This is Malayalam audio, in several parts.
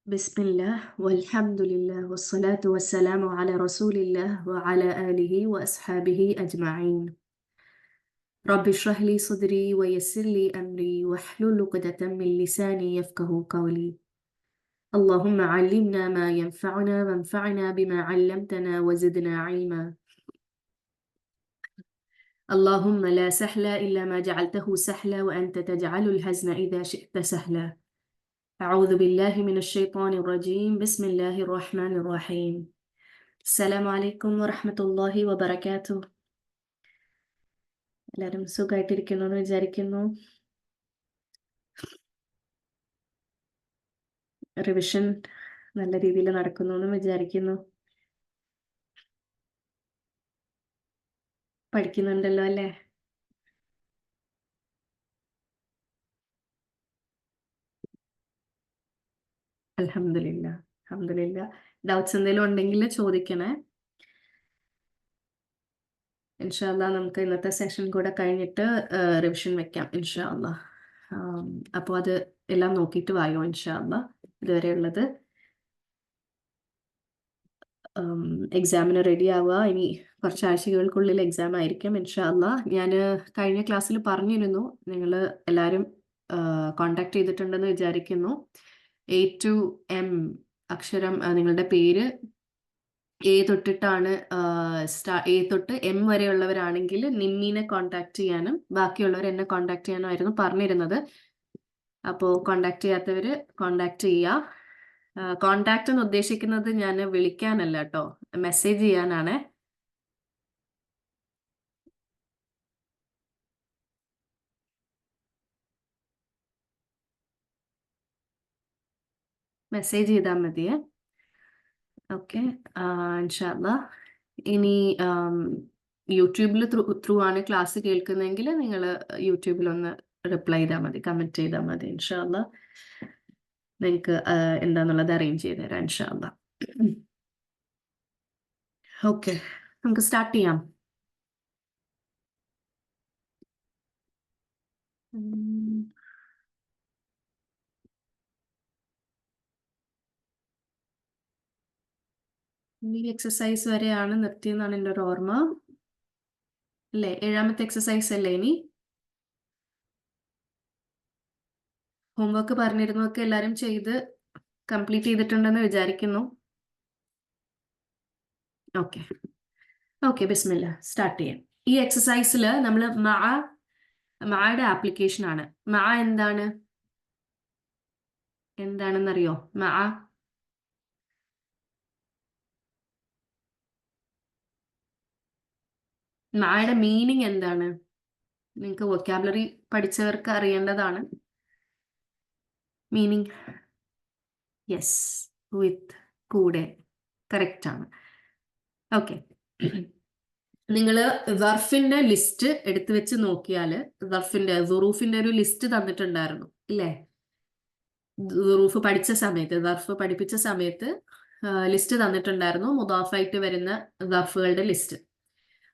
بسم الله والحمد لله والصلاة والسلام على رسول الله وعلى آله وأصحابه أجمعين. رب اشرح لي صدري ويسر لي أمري واحلل عقدة من لساني يفقه قولي. اللهم علمنا ما ينفعنا وانفعنا بما علمتنا وزدنا علما. اللهم لا سهل إلا ما جعلته سهلا وأنت تجعل الحزن إذا شئت سهلا. أعوذ بالله من الشيطان الرجيم. بسم الله الرحمن الرحيم. അസ്സലാമു അലൈക്കും വറഹ്മത്തുള്ളാഹി വബറകാതുഹു. എല്ലാവരും സുഖമായിട്ടിരിക്കുന്നു എന്ന് വിചാരിക്കുന്നു. റിവിഷൻ നല്ല രീതിയിൽ നടക്കുന്നു എന്ന് വിചാരിക്കുന്നു. പഠിക്കുന്നുണ്ടല്ലോ അല്ലേ? അൽഹംദുലില്ലാ. ഡൗട്ട്സ് എന്തെങ്കിലും ഉണ്ടെങ്കിൽ ചോദിക്കണേ. ഇൻഷാ അല്ലാ നമുക്ക് ഇന്നത്തെ സെഷൻ കൂടെ കഴിഞ്ഞിട്ട് റിവിഷൻ വെക്കാം ഇൻഷാ അല്ലാ. അപ്പോൾ അത് എല്ലാം നോക്കിയിട്ട് വായോ ഇൻഷാ അല്ലാ. ഇതുവരെയുള്ളത് എക്സാമിന് റെഡി ആവുക. ഇനി കുറച്ച് ആഴ്ചകൾക്കുള്ളിൽ എക്സാം ആയിരിക്കും ഇൻഷാ അല്ലാ. ഞാൻ കഴിഞ്ഞ ക്ലാസ്സിൽ പറഞ്ഞിരുന്നു, നിങ്ങൾ എല്ലാവരും കോണ്ടാക്ട് ചെയ്തിട്ടുണ്ടെന്ന് വിചാരിക്കുന്നു. A to M അക്ഷരം, നിങ്ങളുടെ പേര് A തൊട്ടിട്ടാണ് A തൊട്ട് M വരെയുള്ളവരാണെങ്കിൽ നിമ്മീനെ കോണ്ടാക്ട് ചെയ്യാനും ബാക്കിയുള്ളവർ എന്നെ കോണ്ടാക്ട് ചെയ്യാനുമായിരുന്നു പറഞ്ഞിരുന്നത്. അപ്പോൾ കോണ്ടാക്ട് ചെയ്യാത്തവർ കോണ്ടാക്ട് ചെയ്യുക. കോണ്ടാക്ട് എന്ന് ഉദ്ദേശിക്കുന്നത് ഞാൻ വിളിക്കാനല്ല കേട്ടോ, മെസ്സേജ് ചെയ്യാനാണ്. മെസ്സേജ് ചെയ്താൽ മതിയേ. ഓക്കെ, ഇൻഷാ അല്ലാ. ഇനി യൂട്യൂബിൽ ത്രൂ ആണ് ക്ലാസ് കേൾക്കുന്നതെങ്കിൽ നിങ്ങൾ യൂട്യൂബിൽ ഒന്ന് റിപ്ലൈ ചെയ്താൽ മതി, കമൻറ്റ് ചെയ്താൽ മതി ഇൻഷാ അല്ലാ. നിങ്ങൾക്ക് എന്താന്നുള്ളത് അറേഞ്ച് ചെയ്ത് തരാം ഇൻഷാ അല്ലാ. ഓക്കെ, നമുക്ക് സ്റ്റാർട്ട് ചെയ്യാം. ഈ എക്സസൈസ് വരെയാണ് നിർത്തിയെന്നാണ് എൻ്റെ ഒരു ഓർമ്മ അല്ലേ? 7ാമത്തെ എക്സസൈസ് അല്ലേ ഇനി? ഹോംവർക്ക് പറഞ്ഞിരുന്നതൊക്കെ എല്ലാവരും ചെയ്ത് കംപ്ലീറ്റ് ചെയ്തിട്ടുണ്ടെന്ന് വിചാരിക്കുന്നു. ഓക്കെ, ബിസ്മില്ലാ, സ്റ്റാർട്ട് ചെയ്യാം. ഈ എക്സസൈസിൽ നമ്മൾ മഅയുടെ ആപ്ലിക്കേഷൻ ആണ്. മഅ എന്താണെന്നറിയോ? മഅയുടെ മീനിങ് എന്താണ്? നിങ്ങൾക്ക് വൊക്കാബുലറി പഠിച്ചവർക്ക് അറിയേണ്ടതാണ്. മീനിങ് യെസ്, വിത്ത്, കൂടെ, കറക്റ്റ് ആണ്. ഓക്കെ, നിങ്ങൾ ദർഫിന്റെ ലിസ്റ്റ് എടുത്തു വെച്ച് നോക്കിയാൽ ദുറൂഫിന്റെ ഒരു ലിസ്റ്റ് തന്നിട്ടുണ്ടായിരുന്നു ഇല്ലേ? ദുറൂഫ് പഠിച്ച സമയത്ത്, ദർഫ് പഠിപ്പിച്ച സമയത്ത് ലിസ്റ്റ് തന്നിട്ടുണ്ടായിരുന്നു, മുദാഫായിട്ട് വരുന്ന ദർഫുകളുടെ ലിസ്റ്റ്.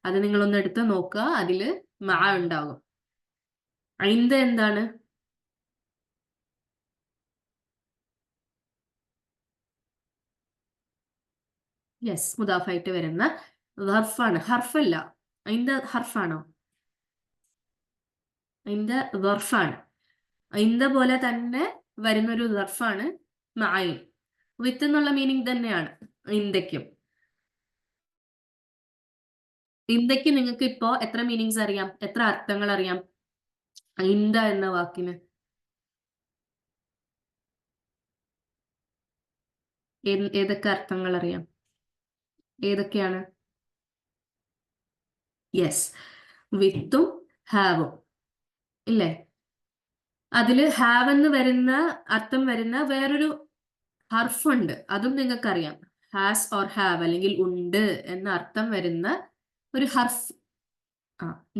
അത് നിങ്ങളൊന്ന് എടുത്ത് നോക്കുക, അതിൽ മഅ ഉണ്ടാകും. ഐന്ദ എന്താണ്? യെസ്, മുദാഫായിട്ട് വരുന്ന ദർഫാണ്, ഹർഫല്ല. ഐന്ദ ഹർഫാണോ? ഐന്ദ ദർഫാണ്. ഐന്ദ പോലെ തന്നെ വരുന്നൊരു ദർഫാണ് മഅയും. വിത്ത് എന്നുള്ള മീനിങ് തന്നെയാണ് ഇന്ദയ്ക്കും. ഇന്ദയ്ക്ക് നിങ്ങൾക്ക് ഇപ്പോ എത്ര മീനിങ്സ് അറിയാം, എത്ര അർത്ഥങ്ങൾ അറിയാം ഇന്ദ എന്ന വാക്കിന്? ഏതൊക്കെ അർത്ഥങ്ങൾ അറിയാം? ഏതൊക്കെയാണ്? യെസ്, വിത്തും ഹാവും ഇല്ലേ? അതില് ഹാവ് എന്ന് വരുന്ന അർത്ഥം വരുന്ന വേറൊരു ഹർഫുണ്ട്, അതും നിങ്ങൾക്കറിയാം. ഹാസ് ഓർ ഹാവ് അല്ലെങ്കിൽ ഉണ്ട് എന്ന അർത്ഥം വരുന്ന ഒരു ഹർഫ്,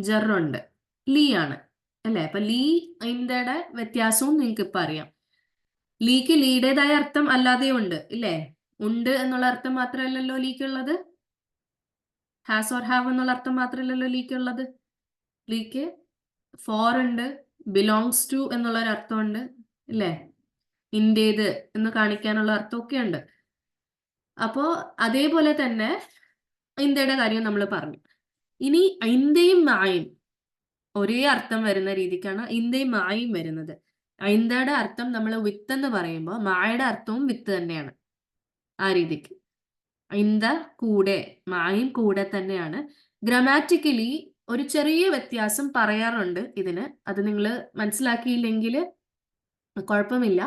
ജറുണ്ട്, ലീ ആണ് അല്ലെ? അപ്പൊ ലീ ഇന്ദയുടെ വ്യത്യാസവും നിങ്ങൾക്ക് ഇപ്പൊ അറിയാം. ലീക്ക് ലീയുടേതായ അർത്ഥം അല്ലാതെയും ഉണ്ട് ഇല്ലേ? ഉണ്ട് എന്നുള്ള അർത്ഥം മാത്രമല്ലല്ലോ ലീക്കുള്ളത്. ഹാസ് ഓർ ഹാവ് എന്നുള്ള അർത്ഥം മാത്രമല്ലല്ലോ ലീക്കുള്ളത്. ലീക്ക് ഫോർ ഉണ്ട്, ബിലോങ്സ് ടു എന്നുള്ളൊരു അർത്ഥമുണ്ട് ഇല്ലേ? ഇന്റേത് എന്ന് കാണിക്കാനുള്ള അർത്ഥമൊക്കെ ഉണ്ട്. അപ്പോ അതേപോലെ തന്നെ ഇന്ത്യയുടെ കാര്യം നമ്മൾ പറഞ്ഞു. ഇനി ഇന്ത്യയും മായും ഒരേ അർത്ഥം വരുന്ന രീതിക്കാണ് ഇന്ത്യയും മായും വരുന്നത്. ഇന്ത്യയുടെ അർത്ഥം നമ്മൾ വിത്ത് എന്ന് പറയുമ്പോൾ മായയുടെ അർത്ഥവും വിത്ത് തന്നെയാണ്. ആ രീതിക്ക് ഇന്ത കൂടെ, മായും കൂടെ തന്നെയാണ്. ഗ്രാമാറ്റിക്കലി ഒരു ചെറിയ വ്യത്യാസം പറയാറുണ്ട് ഇതിന്. അത് നിങ്ങൾ മനസ്സിലാക്കിയില്ലെങ്കിൽ കുഴപ്പമില്ല.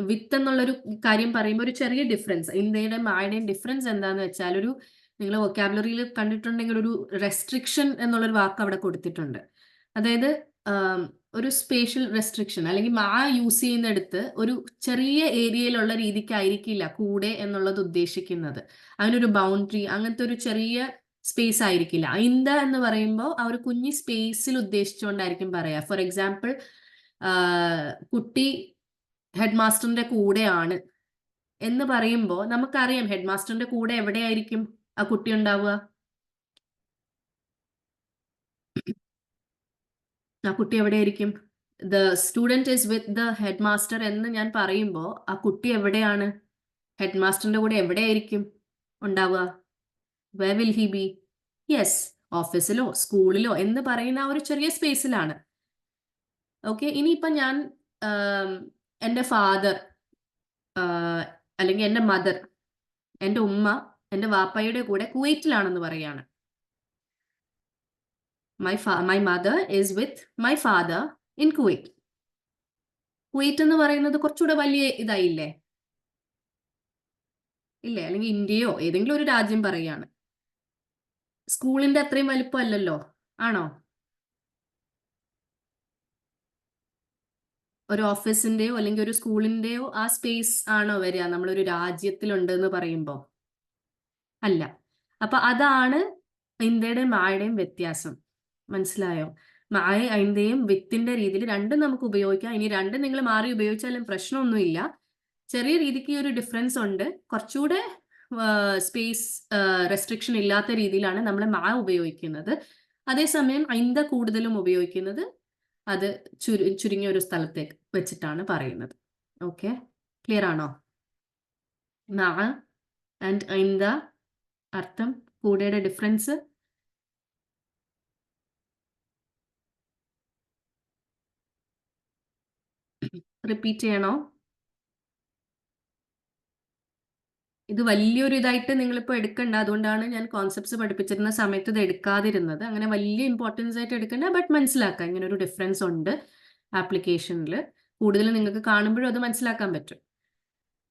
വിത്ത് എന്നുള്ളൊരു കാര്യം പറയുമ്പോൾ ഒരു ചെറിയ ഡിഫറൻസ്, ഇന്ത്യയുടെ മായുടെയും ഡിഫറൻസ് എന്താന്ന് വെച്ചാൽ, നിങ്ങൾ വൊക്കാബുലറിയിൽ കണ്ടിട്ടുണ്ടെങ്കിൽ ഒരു റെസ്ട്രിക്ഷൻ എന്നുള്ളൊരു വാക്ക് അവിടെ കൊടുത്തിട്ടുണ്ട്. അതായത് ഒരു സ്പേഷ്യൽ റെസ്ട്രിക്ഷൻ, അല്ലെങ്കിൽ മാ യൂസ് ചെയ്യുന്നിടത്ത് ഒരു ചെറിയ ഏരിയയിലുള്ള രീതിക്കായിരിക്കില്ല കൂടെ എന്നുള്ളത് ഉദ്ദേശിക്കുന്നത്. അതിനൊരു ബൗണ്ടറി, അങ്ങനത്തെ ഒരു ചെറിയ സ്പേസ് ആയിരിക്കില്ല. ഇന്ത എന്ന് പറയുമ്പോൾ ആ ഒരു കുഞ്ഞി സ്പേസിൽ ഉദ്ദേശിച്ചുകൊണ്ടായിരിക്കും പറയാ. ഫോർ എക്സാമ്പിൾ, കുട്ടി ഹെഡ് മാസ്റ്ററിന്റെ കൂടെയാണ് എന്ന് പറയുമ്പോൾ നമുക്കറിയാം ഹെഡ് മാസ്റ്ററിന്റെ കൂടെ എവിടെയായിരിക്കും ആ കുട്ടി ഉണ്ടാവുക. ആ കുട്ടി എവിടെയായിരിക്കും? The student is with the headmaster എന്ന് ഞാൻ പറയുമ്പോൾ ആ കുട്ടി എവിടെയാണ്? ഹെഡ് മാസ്റ്ററിന്റെ കൂടെ എവിടെയായിരിക്കും ഉണ്ടാവുക? Where will he be? Yes, ഓഫീസിലോ സ്കൂളിലോ എന്ന് പറയുന്ന ആ ഒരു ചെറിയ സ്പേസിലാണ്. ഓക്കെ, ഇനിയിപ്പം ഞാൻ എൻ്റെ ഫാദർ അല്ലെങ്കിൽ എൻ്റെ മദർ, എൻ്റെ ഉമ്മ എൻ്റെ വാപ്പയുടെ കൂടെ കുവൈറ്റിലാണെന്ന് പറയാണ്. My mother is with my father in Kuwait. Kuwait എന്ന് പറയുന്നത് കുറച്ചുകൂടെ വലിയ ഇതായില്ലേ? ഇല്ലേ? അല്ലെങ്കിൽ ഇന്ത്യയോ ഏതെങ്കിലും ഒരു രാജ്യം പറയാണ്. സ്കൂളിന്റെ അത്രയും വലിപ്പമല്ലല്ലോ, ആണോ? ഒരു ഓഫീസിന്റെയോ അല്ലെങ്കിൽ ഒരു സ്കൂളിന്റെയോ ആ സ്പേസ് ആണോ വരിക നമ്മളൊരു രാജ്യത്തിലുണ്ട് എന്ന് പറയുമ്പോൾ? അല്ല. അപ്പൊ അതാണ് ഇന്ത്യയുടെയും മായുടെയും വ്യത്യാസം. മനസ്സിലായോ? മായ അതിന്റെയും വിത്തിന്റെ രീതിയിൽ രണ്ടും നമുക്ക് ഉപയോഗിക്കാം. ഇനി രണ്ടും നിങ്ങൾ മാറി ഉപയോഗിച്ചാലും പ്രശ്നമൊന്നുമില്ല. ചെറിയ രീതിക്ക് ഈ ഒരു ഡിഫറൻസ് ഉണ്ട്. കുറച്ചുകൂടെ സ്പേസ് റെസ്ട്രിക്ഷൻ ഇല്ലാത്ത രീതിയിലാണ് നമ്മൾ മാ ഉപയോഗിക്കുന്നത്. അതേസമയം ഇന്ത കൂടുതലും ഉപയോഗിക്കുന്നത് അത് ചുരുങ്ങിയ ഒരു സ്ഥലത്തേക്ക് വെച്ചിട്ടാണ് പറയുന്നത്. ഓക്കെ, ക്ലിയർ ആണോ? മാ ആൻഡ് ഇന്ത അർത്ഥം, കൂടെയുടെ ഡിഫറൻസ്. റിപ്പീറ്റ് ചെയ്യണോ? ഇത് വലിയൊരു ഇതായിട്ട് നിങ്ങളിപ്പോൾ എടുക്കണ്ട. അതുകൊണ്ടാണ് ഞാൻ കോൺസെപ്റ്റ്സ് പഠിപ്പിച്ചിരുന്ന സമയത്ത് ഇത് എടുക്കാതിരുന്നത്. അങ്ങനെ വലിയ ഇമ്പോർട്ടൻസ് ആയിട്ട് എടുക്കണ്ട, ബട്ട് മനസ്സിലാക്കാം ഇങ്ങനെ ഒരു ഡിഫറൻസ് ഉണ്ട് ആപ്ലിക്കേഷനിൽ. കൂടുതൽ നിങ്ങൾക്ക് കാണുമ്പോഴും അത് മനസ്സിലാക്കാൻ പറ്റും.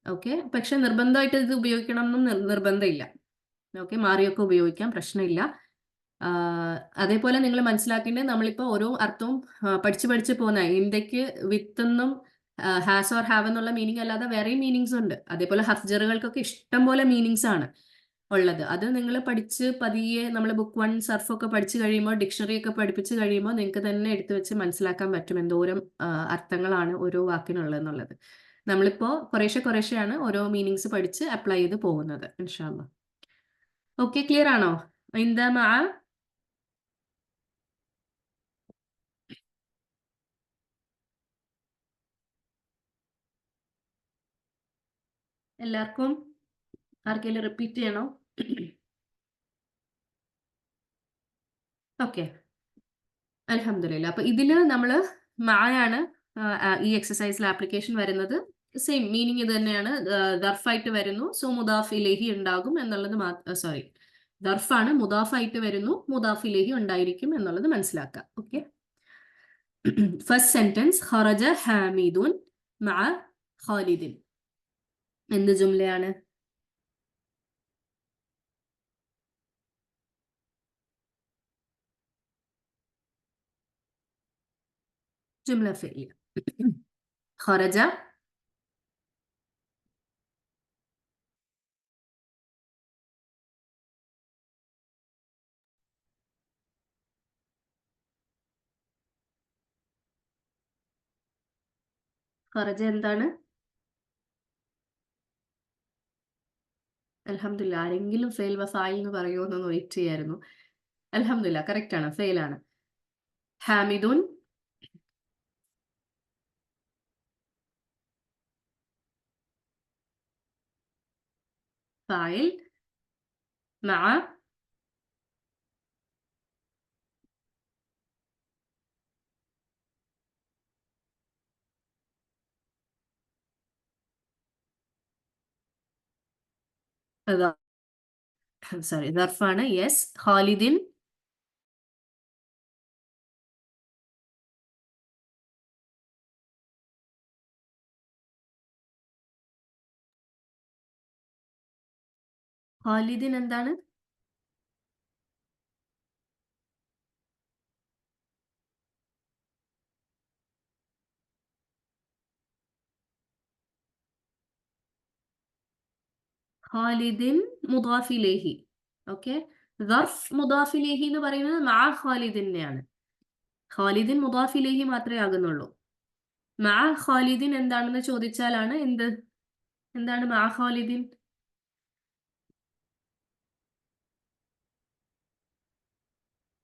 ഓക്കെ, പക്ഷെ നിർബന്ധമായിട്ട് ഇത് ഉപയോഗിക്കണം എന്നും നിർബന്ധമില്ല. ഓക്കെ, മാറിയൊക്കെ ഉപയോഗിക്കാം, പ്രശ്നമില്ല. അതേപോലെ നിങ്ങൾ മനസ്സിലാക്കേണ്ടത്, നമ്മളിപ്പോൾ ഓരോ അർത്ഥവും പഠിച്ച് പോകുന്ന ഇന്ത്യക്ക് വിത്തെന്നും ഹാസ് ഓർ ഹാവ് എന്നുള്ള മീനിങ് അല്ലാതെ വേറെയും മീനിങ്സ് ഉണ്ട്. അതേപോലെ ഹർജറുകൾക്കൊക്കെ ഇഷ്ടം പോലെ മീനിങ്സ് ആണ് ഉള്ളത്. അത് നിങ്ങൾ പഠിച്ച് പതിയെ നമ്മൾ ബുക്ക് 1 സർഫൊക്കെ പഠിച്ചു കഴിയുമ്പോൾ, ഡിക്ഷണറി ഒക്കെ പഠിപ്പിച്ച് കഴിയുമ്പോൾ നിങ്ങൾക്ക് തന്നെ എടുത്തു വെച്ച് മനസ്സിലാക്കാൻ പറ്റും എന്തോരം അർത്ഥങ്ങളാണ് ഓരോ വാക്കിനുള്ളതെന്നുള്ളത്. നമ്മളിപ്പോൾ കുറേശ്ശെയാണ് ഓരോ മീനിങ്സ് പഠിച്ച് അപ്ലൈ ചെയ്ത് പോകുന്നത്. ഇൻഷാ അല്ലാഹ്. ഓക്കെ, ക്ലിയർ ആണോ? എന്താ മാ? എല്ലാവർക്കും ആർക്കെങ്കിലും റിപ്പീറ്റ് ചെയ്യണോ? ഓക്കെ, അൽഹംദുലില്ലാ. അപ്പൊ ഇതില് നമ്മള് മായാണ് ഈ എക്സസൈസിൽ ആപ്ലിക്കേഷൻ വരുന്നത്. സെയിം മീനിങ് ഇത് തന്നെയാണ്. ദർഫായിട്ട് വരുന്നു, സോ മുദാഫ് ഇലൈഹി ഉണ്ടാകും എന്നുള്ളത്. സോറി, ദർഫാണ്, മുദാഫായിട്ട് വരുന്നു, മുദാഫ് ഇലൈഹി ഉണ്ടായിരിക്കും എന്നുള്ളത് മനസ്സിലാക്കാം. ഓക്കെ, ഫസ്റ്റ് സെന്റൻസ്, ഖറജ ഹാമിദുൻ മഅ ഖാലിദിൻ. എന്ത് ജുംലയാണ്? ജുംല ഫിഅലിയ. ഖറജ ഖറജ എന്താണ്? അൽഹംദുലില്ലാ. ആരെങ്കിലും ഫെയിൽ വഫായിൽ എന്ന് പറയുമോ എന്നൊന്ന് വെയിറ്റ് ചെയ്യായിരുന്നു. അൽഹംദുലില്ലാ, കറക്റ്റ് ആണ്, ഫെയിൽ ആണ്. ഹാമിദുൻ ഫായിൽ മഅ സോറി ദർഫാണ്. യെസ്. ഖാലിദിൻ ഖാലിദിൻ എന്താണ്? ഖാലിദിൻ മുദാഫിലേഹി. ഓക്കെ. ദർഫ് മുദാഫിലേഹി എന്ന് പറയുന്നത് മഅ ഖാലിദിനെയാണ്. ഖാലിദിൻ മുദാഫിലേഹി മാത്രമേ ആകുന്നുള്ളൂ. മഅ ഖാലിദിൻ എന്താണെന്ന് ചോദിച്ചാലാണ് എന്ത്? എന്താണ് മഅ ഖാലിദിൻ?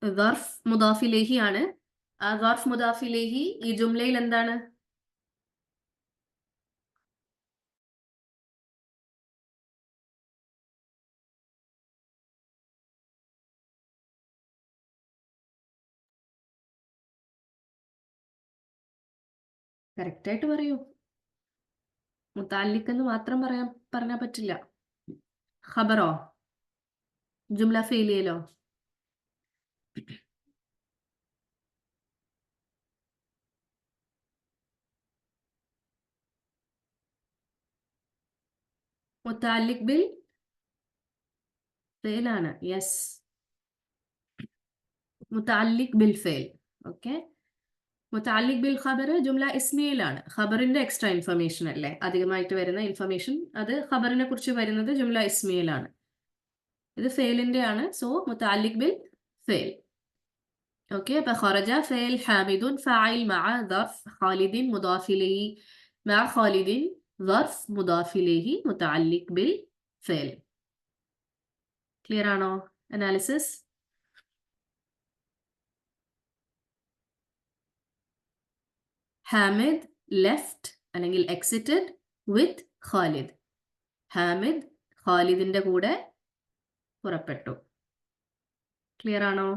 ദർഫ് മുദാഫിലേഹി ആണ്. ആ ദർഫ് മുദാഫിലേഹി ഈ ജുംലയിൽ എന്താണ്? കറക്റ്റായിട്ട് പറയൂ. മുതഅല്ലിഖ് എന്ന് മാത്രം പറഞ്ഞാൽ പറ്റില്ല. ഖബറോ ജുംല ഫെയിലിയലോ? മുതഅല്ലിഖ് ബിൽ ഫെയിലാണ്. യെസ്. മുതഅല്ലിഖ് ബിൽ ഫെയിൽ. ഓക്കെ. മുതഅല്ലിഖ് ബിൽ ഖബർ ജുംല ഇസ്മിയിലാണ്. ഖബറിന്റെ എക്സ്ട്രാ ഇൻഫർമേഷൻ അല്ലേ, അധികമായിട്ട് വരുന്ന ഇൻഫർമേഷൻ, അത് ഖബറിനെ കുറിച്ച് വരുന്നത് ജുംല ഇസ്മിയിലാണ്. ഇത് ഫെയിലിന്റെ ആണ്. സോ മുതഅല്ലിഖ് ബിൽ ഫെയിൽ. ഓക്കെ. അപ്പൊ ഖറജ ഫെയിൽ, ഹാമിദുൻ ഫാഇൽ, മഅ ദർഫ്, ഖാലിദിൻ മുദാഫ് ഇലൈഹി, മഅ ഖാലിദിൻ ദർഫ് മുദാഫ് ഇലൈഹി, മുതഅല്ലിഖ് ബിൽ ഫെയിൽ. ക്ലിയർ ആണോ അനാലിസിസ്? ഹാമിദ് ലെഫ്റ്റ് അല്ലെങ്കിൽ എക്സിറ്റഡ് വിത്ത് ഖാലിദ്. ഹാമിദ് ഖാലിദിന്റെ കൂടെ പുറപ്പെട്ടു. ക്ലിയർ ആണോ?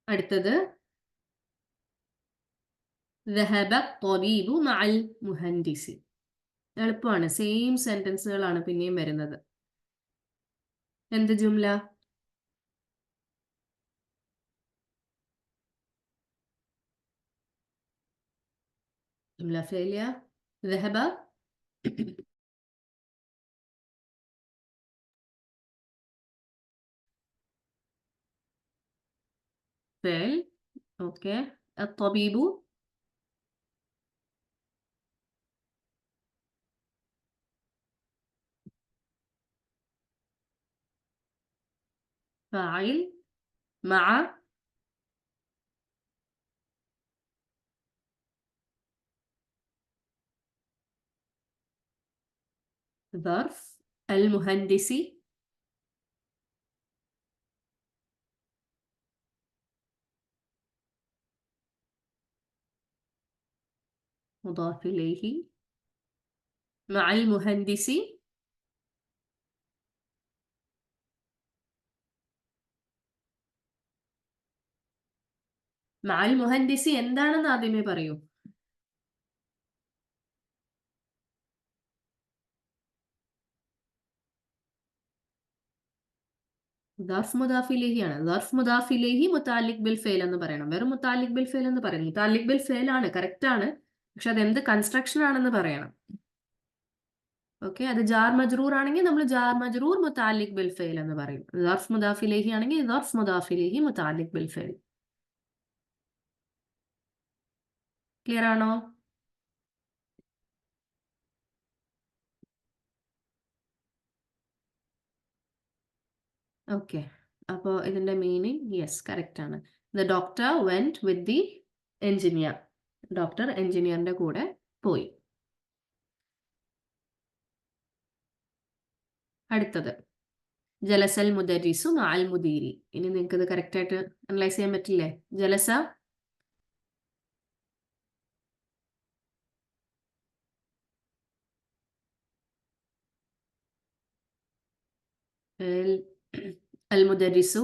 അടുത്തത് ذهب الطبيب مع المهندس. എളുപ്പമാണ്. സെയിം സെന്റൻസുകളാണ് പിന്നെയും വരുന്നത്. എന്ത് ജുംല? ജുംല ഫെയിലിയ. ذهب فعل. اوكي. الطبيب فاعل مع ظرف. المهندس مضاف إليه مع المهندس مع المهندس എന്താണെന്ന് ആദ്യമേ പറയൂ. ദർഫ് മുദാഫ് ഇലൈഹി ആണ്. ദർഫ് മുദാഫ് ഇലൈഹി മുതഅല്ലിഖ് ബിൽ ഫെയിൽ എന്ന് പറയണം. വെറും മുതഅല്ലിഖ് ബിൽ ഫെയിൽ എന്ന് പറയുന്നത് മുതഅല്ലിഖ് ബിൽ ഫെയിൽ ആണ്, കറക്റ്റ് ആണ്. പക്ഷെ അത് എന്ത് കൺസ്ട്രക്ഷൻ ആണെന്ന് പറയണം. ഓക്കെ. അത് ജാർ മജ്റൂർ ആണെങ്കിൽ നമ്മൾ ജാർ മജ്റൂർ മുതഅല്ലിഖ് ബിൽ ഫെയിൽ എന്ന് പറയും. ദർഫ് മുദാഫ് ഇലൈഹി ആണെങ്കിൽ ദർഫ് മുദാഫ് ഇലൈഹി മുതഅല്ലിഖ് ബിൽ ഫെയിൽ. ക്ലിയർ ആണോ? ഓക്കെ. അപ്പോൾ ഇതിന്റെ മീനിങ് യെസ് കറക്റ്റ് ആണ്. The doctor went with the engineer. Doctor എഞ്ചിനീയറിന്റെ കൂടെ പോയി. അടുത്തത് ജലസൽ മുദരിസു മഅൽ മുദീരി. ഇനി നിങ്ങൾക്ക് ഇത് കറക്റ്റ് ആയിട്ട് അനലൈസ് ചെയ്യാൻ പറ്റില്ലേ? ജലസ അൽ മുദരിസു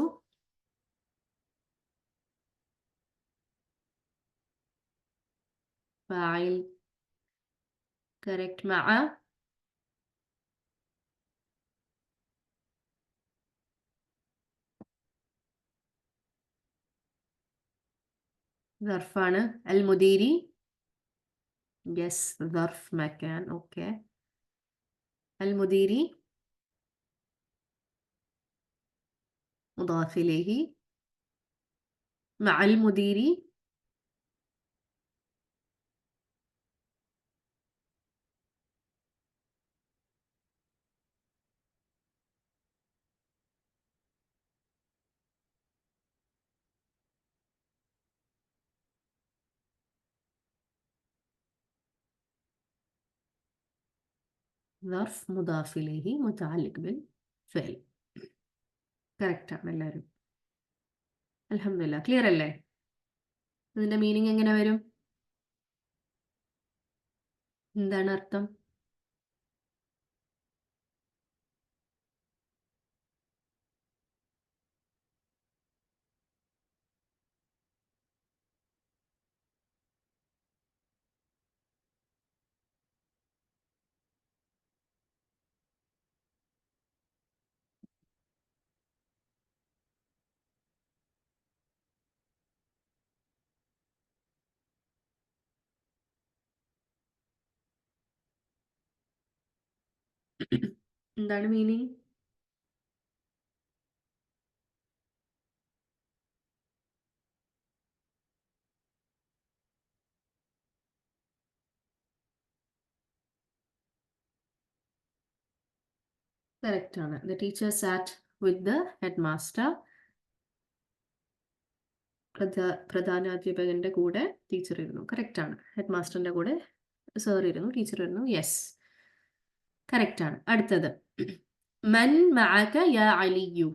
ഫാഇൽ കറക്റ്റ് മഅ ظرفാണ്. അൽ മുദീരി യെസ് ظرف മക്കാൻ. ഓക്കെ. അൽ മുദീരി മുദാഫ് ഇലൈഹി മഅൽ മുദീരി ظرف മുദാഫ് ഇലൈഹി മുതഅല്ലിഖ് ബിൽ ഫിഅൽ. കറക്റ്റ് ആണ് എല്ലാവരും. അൽഹംദുലില്ലാ. ക്ലിയർ അല്ലേ? ഇതിന്റെ മീനിങ് എങ്ങനെ വരും? എന്താണ് അർത്ഥം? എന്താണ് മീനിങ്? കറക്റ്റ് ആണ്. The teacher sat with the headmaster. പ്രധാനാധ്യാപകന്റെ കൂടെ ടീച്ചർ ഇരുന്നു. കറക്റ്റ് ആണ്. ഹെഡ് മാസ്റ്ററിന്റെ കൂടെ സർ ഇരുന്നു, ടീച്ചർ ഇരുന്നു. യെസ്, കറക്റ്റ് ആണ്. അടുത്തത് മൻ മഅക യാ അലിയു.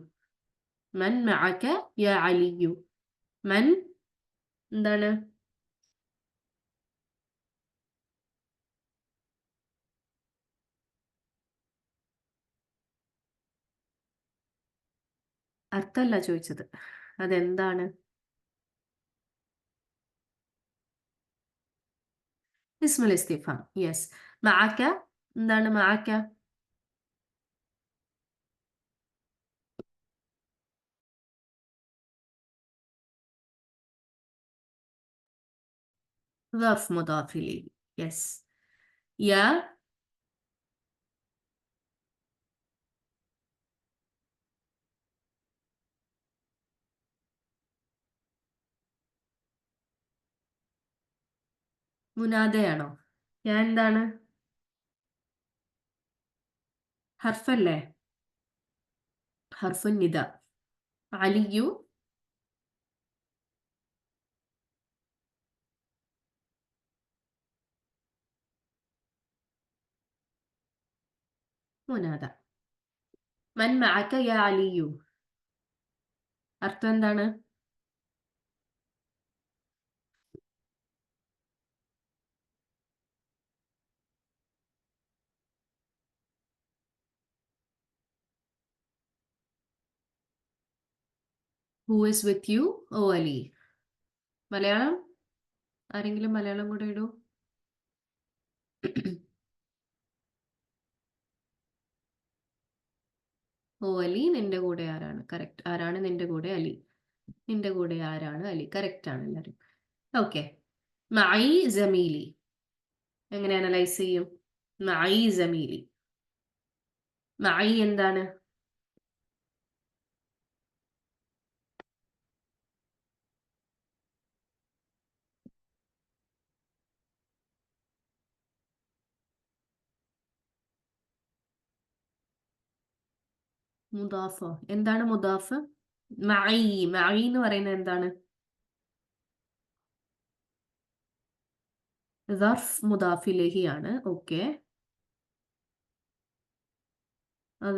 മൻ മഅക യാ അലിയു. മൻ എന്താണ്? അർത്ഥമല്ല ചോദിച്ചത്, അതെന്താണ്? ഇസ്മുൽ ഇസ്തിഫാം. യെസ്. മഅക എന്താണ്? മഅക ظرف مضاف إليه. യെസ്. യാ മുനാദയാണോ? യാ എന്താണ്? ഹർഫല്ലേ? ഹർഫുൻ നിദ. അലിയു മുനാദ. മൻ മഅക യാ അലിയു അർത്ഥം എന്താണ്? ഹൂ ഈസ് വിത്ത് യു ഓ അലി. മലയാളം ആരെങ്കിലും മലയാളം കൂടെ ഇടൂ. ഓ അലി, നിന്റെ കൂടെ ആരാണ്? കറക്റ്റ്. ആരാണ് നിന്റെ കൂടെ? അലി. നിന്റെ കൂടെ ആരാണ്? അലി. കറക്റ്റ് ആണ് എല്ലാവരും. ഓക്കെ. മഅ ജമീലി എങ്ങനെ അനലൈസ് ചെയ്യും? മഅ ജമീലി. മഅ എന്താണ്? മുദാഫോ. എന്താണ് മുദാഫ്? മഅ. മഅ എന്ന് പറയുന്നത് എന്താണ്? ظرف മുദാഫ് ഇലൈഹി ആണ്. ഓക്കെ.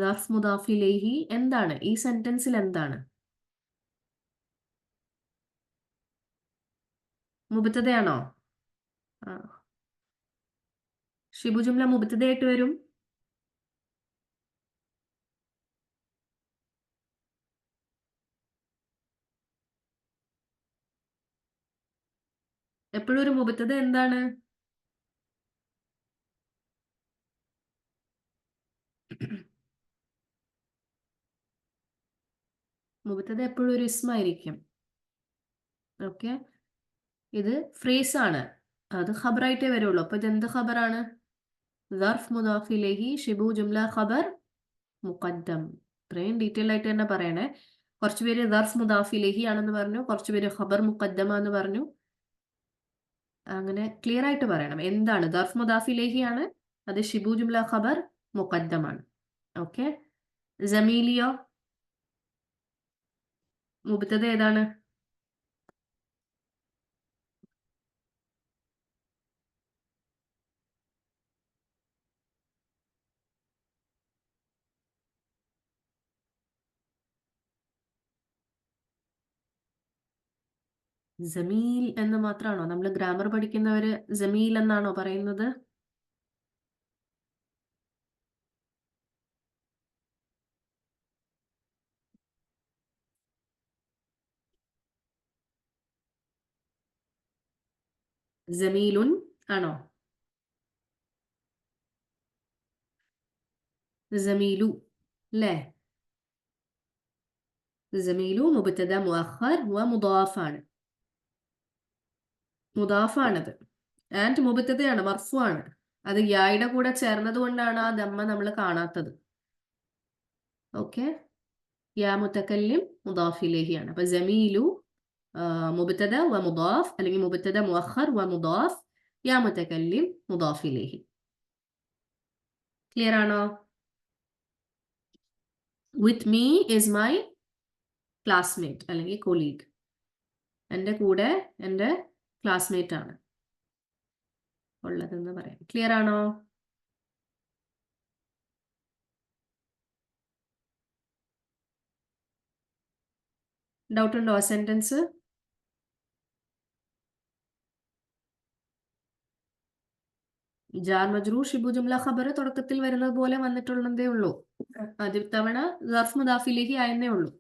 ദർഫ് മുദാഫ് ഇലൈഹി എന്താണ് ഈ സെന്റൻസിൽ എന്താണ്? മുബത്തതയാണോ? ആ, ഷിബു ജുംല മുബത്തതയായിട്ട് വരും. എപ്പോഴും ഒരു മുബത്തത എന്താണ്? മുബത്തത എപ്പോഴും ഒരു ഇസ്മായിരിക്കും. ഓക്കെ, ഇത് ഫ്രേസ് ആണ്, അത് ഖബറായിട്ടേ വരുള്ളൂ. അപ്പൊ ഇത് എന്ത് ഖബറാണ്? ദർഫ് മുദാഫ് ഇലൈഹി ഷിബു ജുംല ഖബർ മുഖദ്ദം. ഇത്രയും ഡീറ്റെയിൽ ആയിട്ട് തന്നെ പറയണേ. കുറച്ചുപേര് ദർഫ് മുദാഫ് ഇലൈഹി ആണെന്ന് പറഞ്ഞു, കുറച്ചുപേര് ഖബർ മുഖദ്ദമ എന്ന് പറഞ്ഞു. അങ്ങനെ ക്ലിയർ ആയിട്ട് പറയണം എന്താണ്. ദർഫ് മുദാഫ് ഇലൈഹി ആണ്, അത് ഷിബു ജുംല ഖബർ മുഖദ്ദമാണ്. ഓക്കെ, ജമീലിയോ മുബത്തത ഏതാണ്? ജമീൽ എന്ന് മാത്രമാണോ? നമ്മൾ ഗ്രാമർ പഠിക്കുന്നവര് ജമീൽ എന്നാണോ പറയുന്നത്? ജമീലുൻ ആണോ? ജമീലു അല്ലേ? ജമീലു മുബത്തദ മുഅഖർ വ മുദാഫാണ്. മുദാഫാണത്. ആൻഡ് മുബത്തതയാണ്, മർഫു ആണ്. അത് യായുടെ കൂടെ ചേർന്നത് കൊണ്ടാണ് ആ ദമ്മ നമ്മൾ കാണാത്തത്. ഓക്കെ, യാ മുത്തക്കല്ലിം മുദാഫ് ഇലൈഹിയാണ്. അപ്പൊ ജമീലു മുബത്തദ വ മുദാഫ്, അല്ലെങ്കിൽ മുബത്തദ മുഅഖർ വ മുദാഫ്, യാ മുത്തക്കല്ലിം മുദാഫ് ഇലൈഹി. ക്ലിയർ ആണോ? With me is my classmate അല്ലെങ്കിൽ കൊളീഗ്. എൻ്റെ കൂടെ എൻ്റെ ക്ലാസ്മേറ്റ് ആണ് ഉള്ളതെന്ന് പറയാം. ക്ലിയർ ആണോ? ഡൗട്ട് ഉണ്ടോ ആ സെന്റൻസ്? ജാർ മജ്റൂർ ഷിബു ജുംല ഖബർ തുടക്കത്തിൽ വരുന്നത് പോലെ വന്നിട്ടുള്ളതേ ഉള്ളൂ. ആദ്യ തവണ ദർഫ് മുദാഫ് ഇലൈഹി ആയെന്നേ ഉള്ളൂ.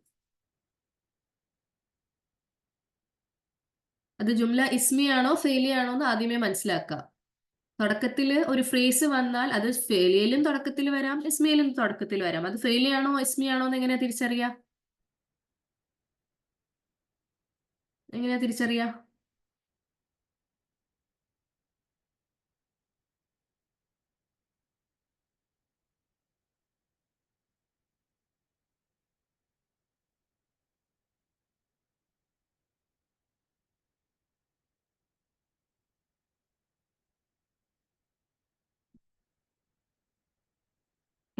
അത് ജുംല ഇസ്മി ആണോ ഫെയിലി ആണോ എന്ന് ആദ്യമേ മനസ്സിലാക്കുക. തുടക്കത്തിൽ ഒരു ഫ്രേസ് വന്നാൽ അത് ഫെയിലിയിലും തുടക്കത്തിൽ വരാം, ഇസ്മിയിലും തുടക്കത്തിൽ വരാം. അത് ഫെയിലി ആണോ ഇസ്മി ആണോ എന്ന് എങ്ങനെയാ തിരിച്ചറിയാ? എങ്ങനെയാ തിരിച്ചറിയാ?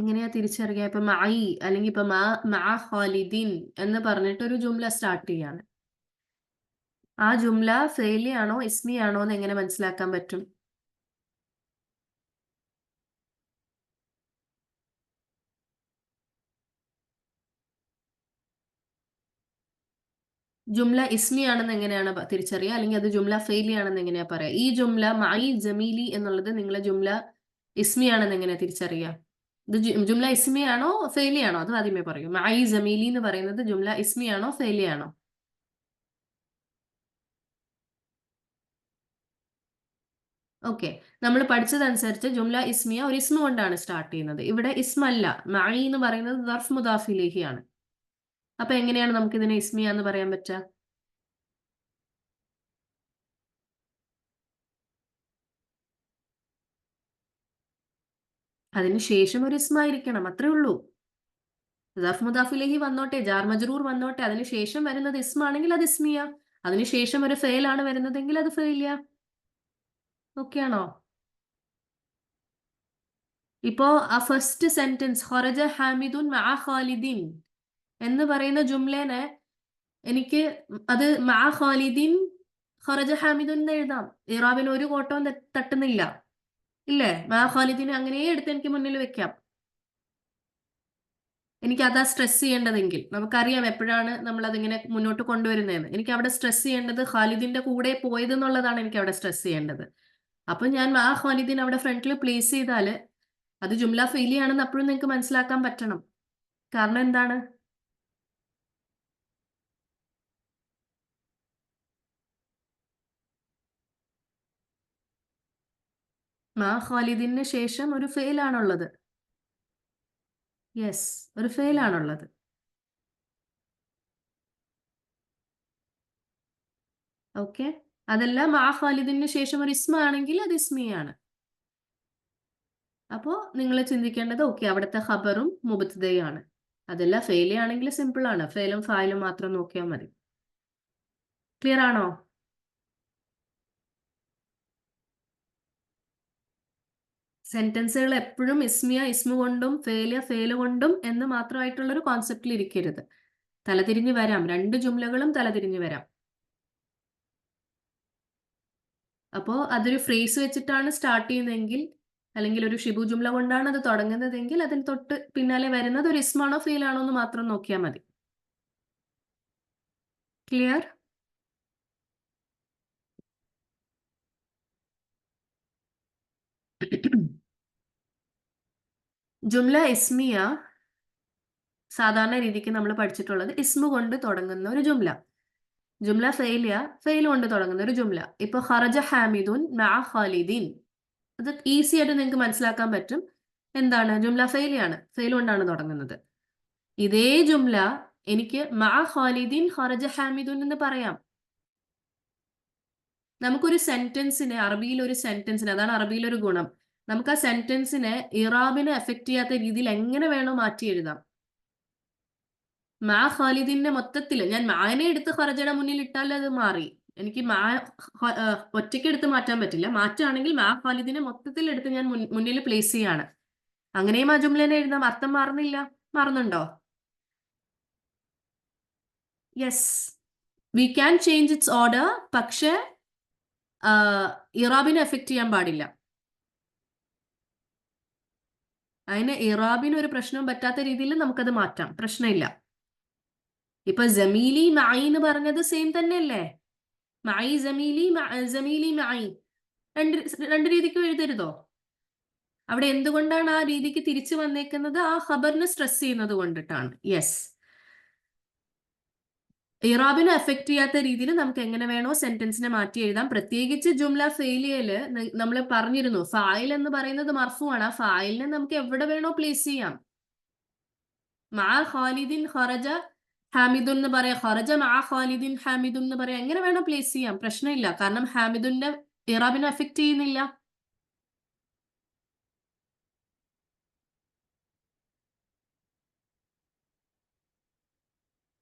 എങ്ങനെയാ തിരിച്ചറിയാ? ഇപ്പൊ മഅയി അല്ലെങ്കിൽ ഇപ്പൊ മഅ ഖാലിദിൻ എന്ന് പറഞ്ഞിട്ട് ഒരു ജുംല സ്റ്റാർട്ട് ചെയ്യാണ്. ആ ജുംല ഫെയിലി ആണോ ഇസ്മി ആണോ എന്ന് എങ്ങനെ മനസ്സിലാക്കാൻ പറ്റും? ജുംല ഇസ്മി ആണെന്ന് എങ്ങനെയാണ് തിരിച്ചറിയുക, അല്ലെങ്കിൽ അത് ജുംല ഫെയിലി ആണെന്ന് എങ്ങനെയാ പറയാ? ഈ ജുംല മഅയി ജമീലി എന്നുള്ളത് നിങ്ങളെ ജുംല ഇസ്മി ആണെന്ന് എങ്ങനെയാ തിരിച്ചറിയുക? ഇത് ജുംല ഇസ്മി ആണോ ഫെയിലി ആണോ? അത് ആദ്യമേ പറയൂ. മഅയി ജമീലി എന്ന് പറയുന്നത് ജുംല ഇസ്മി ആണോ ഫെയിലി ആണോ? ഓക്കെ, നമ്മൾ പഠിച്ചതനുസരിച്ച് ജുംല ഇസ്മിയ ഒരു ഇസ്മ കൊണ്ടാണ് സ്റ്റാർട്ട് ചെയ്യുന്നത്. ഇവിടെ ഇസ്മല്ല, മഅയി എന്ന് പറയുന്നത് ദർഫ് മുദാഫ് ഇലൈഹിയാണ്. അപ്പൊ എങ്ങനെയാണ് നമുക്ക് ഇതിനെ ഇസ്മിയ എന്ന് പറയാൻ പറ്റുക? അതിന് ശേഷം ഒരു ഇസ്മ ആയിരിക്കണം, അത്രേ ഉള്ളൂ. ദർഫ് മുദാഫ് ഇലൈഹി വന്നോട്ടെ, ജാർ മജ്റൂർ വന്നോട്ടെ, അതിന് ശേഷം വരുന്നത് ഇസ്മ ആണെങ്കിൽ അത് ഇസ്മിയ. അതിനുശേഷം ഒരു ഫെയിൽ ആണ് വരുന്നതെങ്കിൽ അത് ഫെയിലിയ. ഓക്കെ ആണോ? ഇപ്പോ ആ ഫസ്റ്റ് സെന്റൻസ് ഖറജ ഹാമിദുൻ മഅ ഖാലിദിൻ എന്ന് പറയുന്ന ജുംലേനെ എനിക്ക് അത് മഅ ഖാലിദിൻ ഖറജ ഹാമിദുൻ എന്ന് എഴുതാം. ഇറാബിന് ഒരു കോട്ടവും തട്ടുന്നില്ല, ഇല്ലേ? മഅ ഖാലിദിനെ അങ്ങനെ എടുത്ത് എനിക്ക് മുന്നിൽ വെക്കാം. എനിക്ക് അതാ സ്ട്രെസ് ചെയ്യേണ്ടതെങ്കിൽ, നമുക്കറിയാം എപ്പോഴാണ് നമ്മൾ അതിങ്ങനെ മുന്നോട്ട് കൊണ്ടുവരുന്നതെന്ന്. എനിക്ക് അവിടെ സ്ട്രെസ് ചെയ്യേണ്ടത് ഖാലിദിന്റെ കൂടെ പോയത് എന്നുള്ളതാണ് എനിക്ക് അവിടെ സ്ട്രെസ് ചെയ്യേണ്ടത്. അപ്പൊ ഞാൻ ആ ഖാലിദിൻ അവിടെ ഫ്രണ്ടിൽ പ്ലേസ് ചെയ്താൽ അത് ജുംല ഫെയിലി ആണെന്ന് അപ്പോഴും നിങ്ങൾക്ക് മനസ്സിലാക്കാൻ പറ്റണം. കാരണം എന്താണ്? മാ ഖാലിദിന് ശേഷം ഒരു ഫെയിൽ ആണുള്ളത്. യെസ്, ഒരു ഫെയിൽ ആണുള്ളത്. ഓക്കെ, അതല്ല മാ ഖാലിദിന് ശേഷം ഒരു ഇസ്മ ആണെങ്കിൽ അത് ഇസ്മിയാണ്. അപ്പോൾ നിങ്ങൾ ചിന്തിക്കേണ്ടത് ഓക്കെ അവിടുത്തെ ഖബറും മുബത്തദയാണ്. അതല്ല ഫെയിലി ആണെങ്കിൽ സിമ്പിൾ ആണ്, ഫെയിലും ഫായിലും മാത്രം നോക്കിയാൽ മതി. ക്ലിയർ ആണോ? സെന്റൻസുകൾ എപ്പോഴും ഇസ്മിയ ഇസ്മു കൊണ്ടും ഫെയിലിയ ഫെയില് കൊണ്ടും എന്ന് മാത്രമായിട്ടുള്ളൊരു കോൺസെപ്റ്റിൽ ഇരിക്കരുത്. തലതിരിഞ്ഞ് വരാം, രണ്ട് ജുംലകളും തലതിരിഞ്ഞ് വരാം. അപ്പോൾ അതൊരു ഫ്രേസ് വെച്ചിട്ടാണ് സ്റ്റാർട്ട് ചെയ്യുന്നതെങ്കിൽ, അല്ലെങ്കിൽ ഒരു ഷിബു ജുംല കൊണ്ടാണ് അത് തുടങ്ങുന്നതെങ്കിൽ അതിന് തൊട്ട് പിന്നാലെ വരുന്നത് ഒരു ഇസ്മാണോ ഫെയിലാണോ എന്ന് മാത്രം നോക്കിയാൽ മതി. ക്ലിയർ? ജുംല ഇസ്മിയ സാധാരണ രീതിക്ക് നമ്മൾ പഠിച്ചിട്ടുള്ളത് ഇസ്മു കൊണ്ട് തുടങ്ങുന്ന ഒരു ജുംല. ജുംല ഫെയിലിയ ഫെയിൽ കൊണ്ട് തുടങ്ങുന്ന ഒരു ജുംല. ഇപ്പൊ ഖറജ ഹാമിദുൻ മഅ ഖാലിദീൻ, അത് ഈസി ആയിട്ട് നിങ്ങൾക്ക് മനസ്സിലാക്കാൻ പറ്റും. എന്താണ്? ജുംല ഫെയിലിയാണ്, ഫെയിൽ കൊണ്ടാണ് തുടങ്ങുന്നത്. ഇതേ ജുംല എനിക്ക് മഅ ഖാലിദീൻ ഖറജ ഹാമിദുൻ എന്ന് പറയാം. നമുക്കൊരു സെന്റൻസിനെ, അറബിയിൽ ഒരു സെന്റൻസിന്, അതാണ് അറബിയിലൊരു ഗുണം, നമുക്ക് ആ സെന്റൻസിനെ ഇറാബിനെ എഫക്ട് ചെയ്യാത്ത രീതിയിൽ എങ്ങനെ വേണോ മാറ്റി എഴുതാം. മാ ഖാലിദിന്റെ മൊത്തത്തിൽ ഞാൻ മാനെ എടുത്ത് ഖറജയുടെ മുന്നിൽ ഇട്ടാൽ അത് മാറി. എനിക്ക് മാ ഒറ്റയ്ക്ക് എടുത്ത് മാറ്റാൻ പറ്റില്ല. മാറ്റുകയാണെങ്കിൽ മാ ഖാലിദിനെ മൊത്തത്തിൽ എടുത്ത് ഞാൻ മുന്നിൽ പ്ലേസ് ചെയ്യാണ്. അങ്ങനെയും ആ ജുംലേനെ എഴുതാം, അർത്ഥം മാറുന്നില്ല. മാറുന്നുണ്ടോ? Yes, we can change its order. പക്ഷേ ഇറാബിനെ എഫക്ട് ചെയ്യാൻ പാടില്ല. അതിന് ഇറാബിന് ഒരു പ്രശ്നവും പറ്റാത്ത രീതിയിൽ നമുക്കത് മാറ്റാം, പ്രശ്നമില്ല. ഇപ്പൊ ജമീലി മഅി എന്ന് പറഞ്ഞത് സെയിം തന്നെയല്ലേ? മഅി ജമീലി, ജമീലി മഅി, രണ്ട് രീതിക്കും എഴുതരുതോ? അവിടെ എന്തുകൊണ്ടാണ് ആ രീതിക്ക് തിരിച്ചു വന്നേക്കുന്നത്? ആ ഖബറിന് സ്ട്രെസ് ചെയ്യുന്നത് കൊണ്ടിട്ടാണ്. യെസ്, ഇറാബിനെ എഫക്ട് ചെയ്യാത്ത രീതിയിൽ നമുക്ക് എങ്ങനെ വേണോ സെന്റൻസിനെ മാറ്റി എഴുതാം. പ്രത്യേകിച്ച് ജുംല ഫെയിലിയല് നമ്മൾ പറഞ്ഞിരുന്നു ഫായിൽ എന്ന് പറയുന്നത് മർഫു ആണ്. ആ ഫായിലിനെ നമുക്ക് എവിടെ വേണോ പ്ലേസ് ചെയ്യാം. മാ ഖാലിദിൻ ഖറജ ഹാമിദുൻ എന്ന് പറയാം, ഖറജ മാ ഖാലിദിൻ ഹാമിദുൻ എന്ന് പറയാം, എങ്ങനെ വേണോ പ്ലേസ് ചെയ്യാം, പ്രശ്നമില്ല. കാരണം ഹാമിദുന്റെ ഇറാബിനെ എഫക്ട് ചെയ്യുന്നില്ല.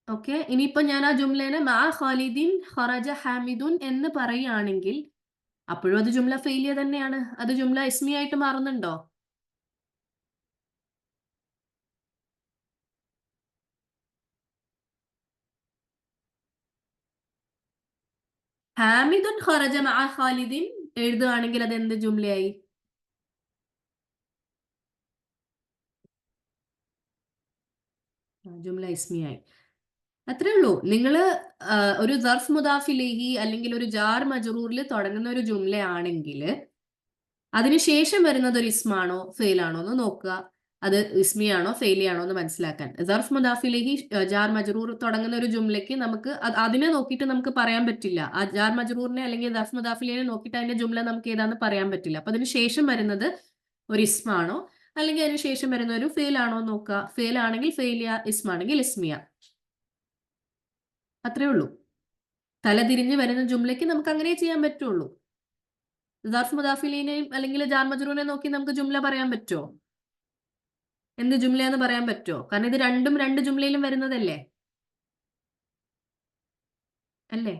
ഓക്കെ, ഇനിയിപ്പോ ഞാൻ ആ ജുംലേനെ മാ ഖാലിദിൻ ഖറജ ഹാമിദുൻ എന്ന് പറയുകയാണെങ്കിൽ അപ്പോഴും അത് ജുംല ഫെയിലിയ തന്നെയാണ്. അത് ജുംല ഇസ്മി ആയിട്ട് മാറുന്നുണ്ടോ? ഹാമിദുൻ ഖറജ മഅ ഖാലിദിൻ എഴുതുകയാണെങ്കിൽ അത് എന്ത് ജുംലയായി? ജുംല ഇസ്മിയായി. അത്രേ ഉള്ളൂ. നിങ്ങൾ ഒരു ദർഫ് മുദാഫിലേഹി അല്ലെങ്കിൽ ഒരു ജാർ മജറൂറിൽ തുടങ്ങുന്ന ഒരു ജുംല ആണെങ്കിൽ അതിനുശേഷം വരുന്നത് ഒരു ഇസ്മാണോ ഫെയിലാണോ എന്ന് നോക്കുക. അത് ഇസ്മിയാണോ ഫെയിലിയാണോ എന്ന് മനസ്സിലാക്കാൻ. ദർഫ് മുദാഫിലേഹി ജാർ മജറൂർ തുടങ്ങുന്ന ഒരു ജുംലയ്ക്ക് നമുക്ക് അതിനെ നോക്കിയിട്ട് നമുക്ക് പറയാൻ പറ്റില്ല. ആ ജാർ മജറൂറിനെ അല്ലെങ്കിൽ ദർഫ് മുദാഫിലിനെ നോക്കിയിട്ട് അതിന്റെ ജുംല നമുക്ക് ഏതാന്ന് പറയാൻ പറ്റില്ല. അപ്പൊ അതിന് ശേഷം വരുന്നത് ഒരു ഇസ്മാണോ അല്ലെങ്കിൽ അതിന് ശേഷം വരുന്ന ഒരു ഫെയിൽ ആണോ നോക്കുക. ഫെയിൽ ആണെങ്കിൽ ഫെയിലിയ, ഇസ്മാണെങ്കിൽ ഇസ്മിയ. അത്രേ ഉള്ളൂ. തലതിരിഞ്ഞ് വരുന്ന ജുംലയ്ക്ക് നമുക്ക് അങ്ങനെ ചെയ്യാൻ പറ്റുള്ളൂ. ദർഫ് മുദാഫിലിനെയും അല്ലെങ്കിൽ ജാർ മജറൂറിനെ നോക്കി നമുക്ക് ജുംല പറയാൻ പറ്റുമോ? എന്ത് ജുംലയെന്ന് പറയാൻ പറ്റുമോ? കാരണം ഇത് രണ്ടും രണ്ട് ജുംലയിലും വരുന്നതല്ലേ, അല്ലേ?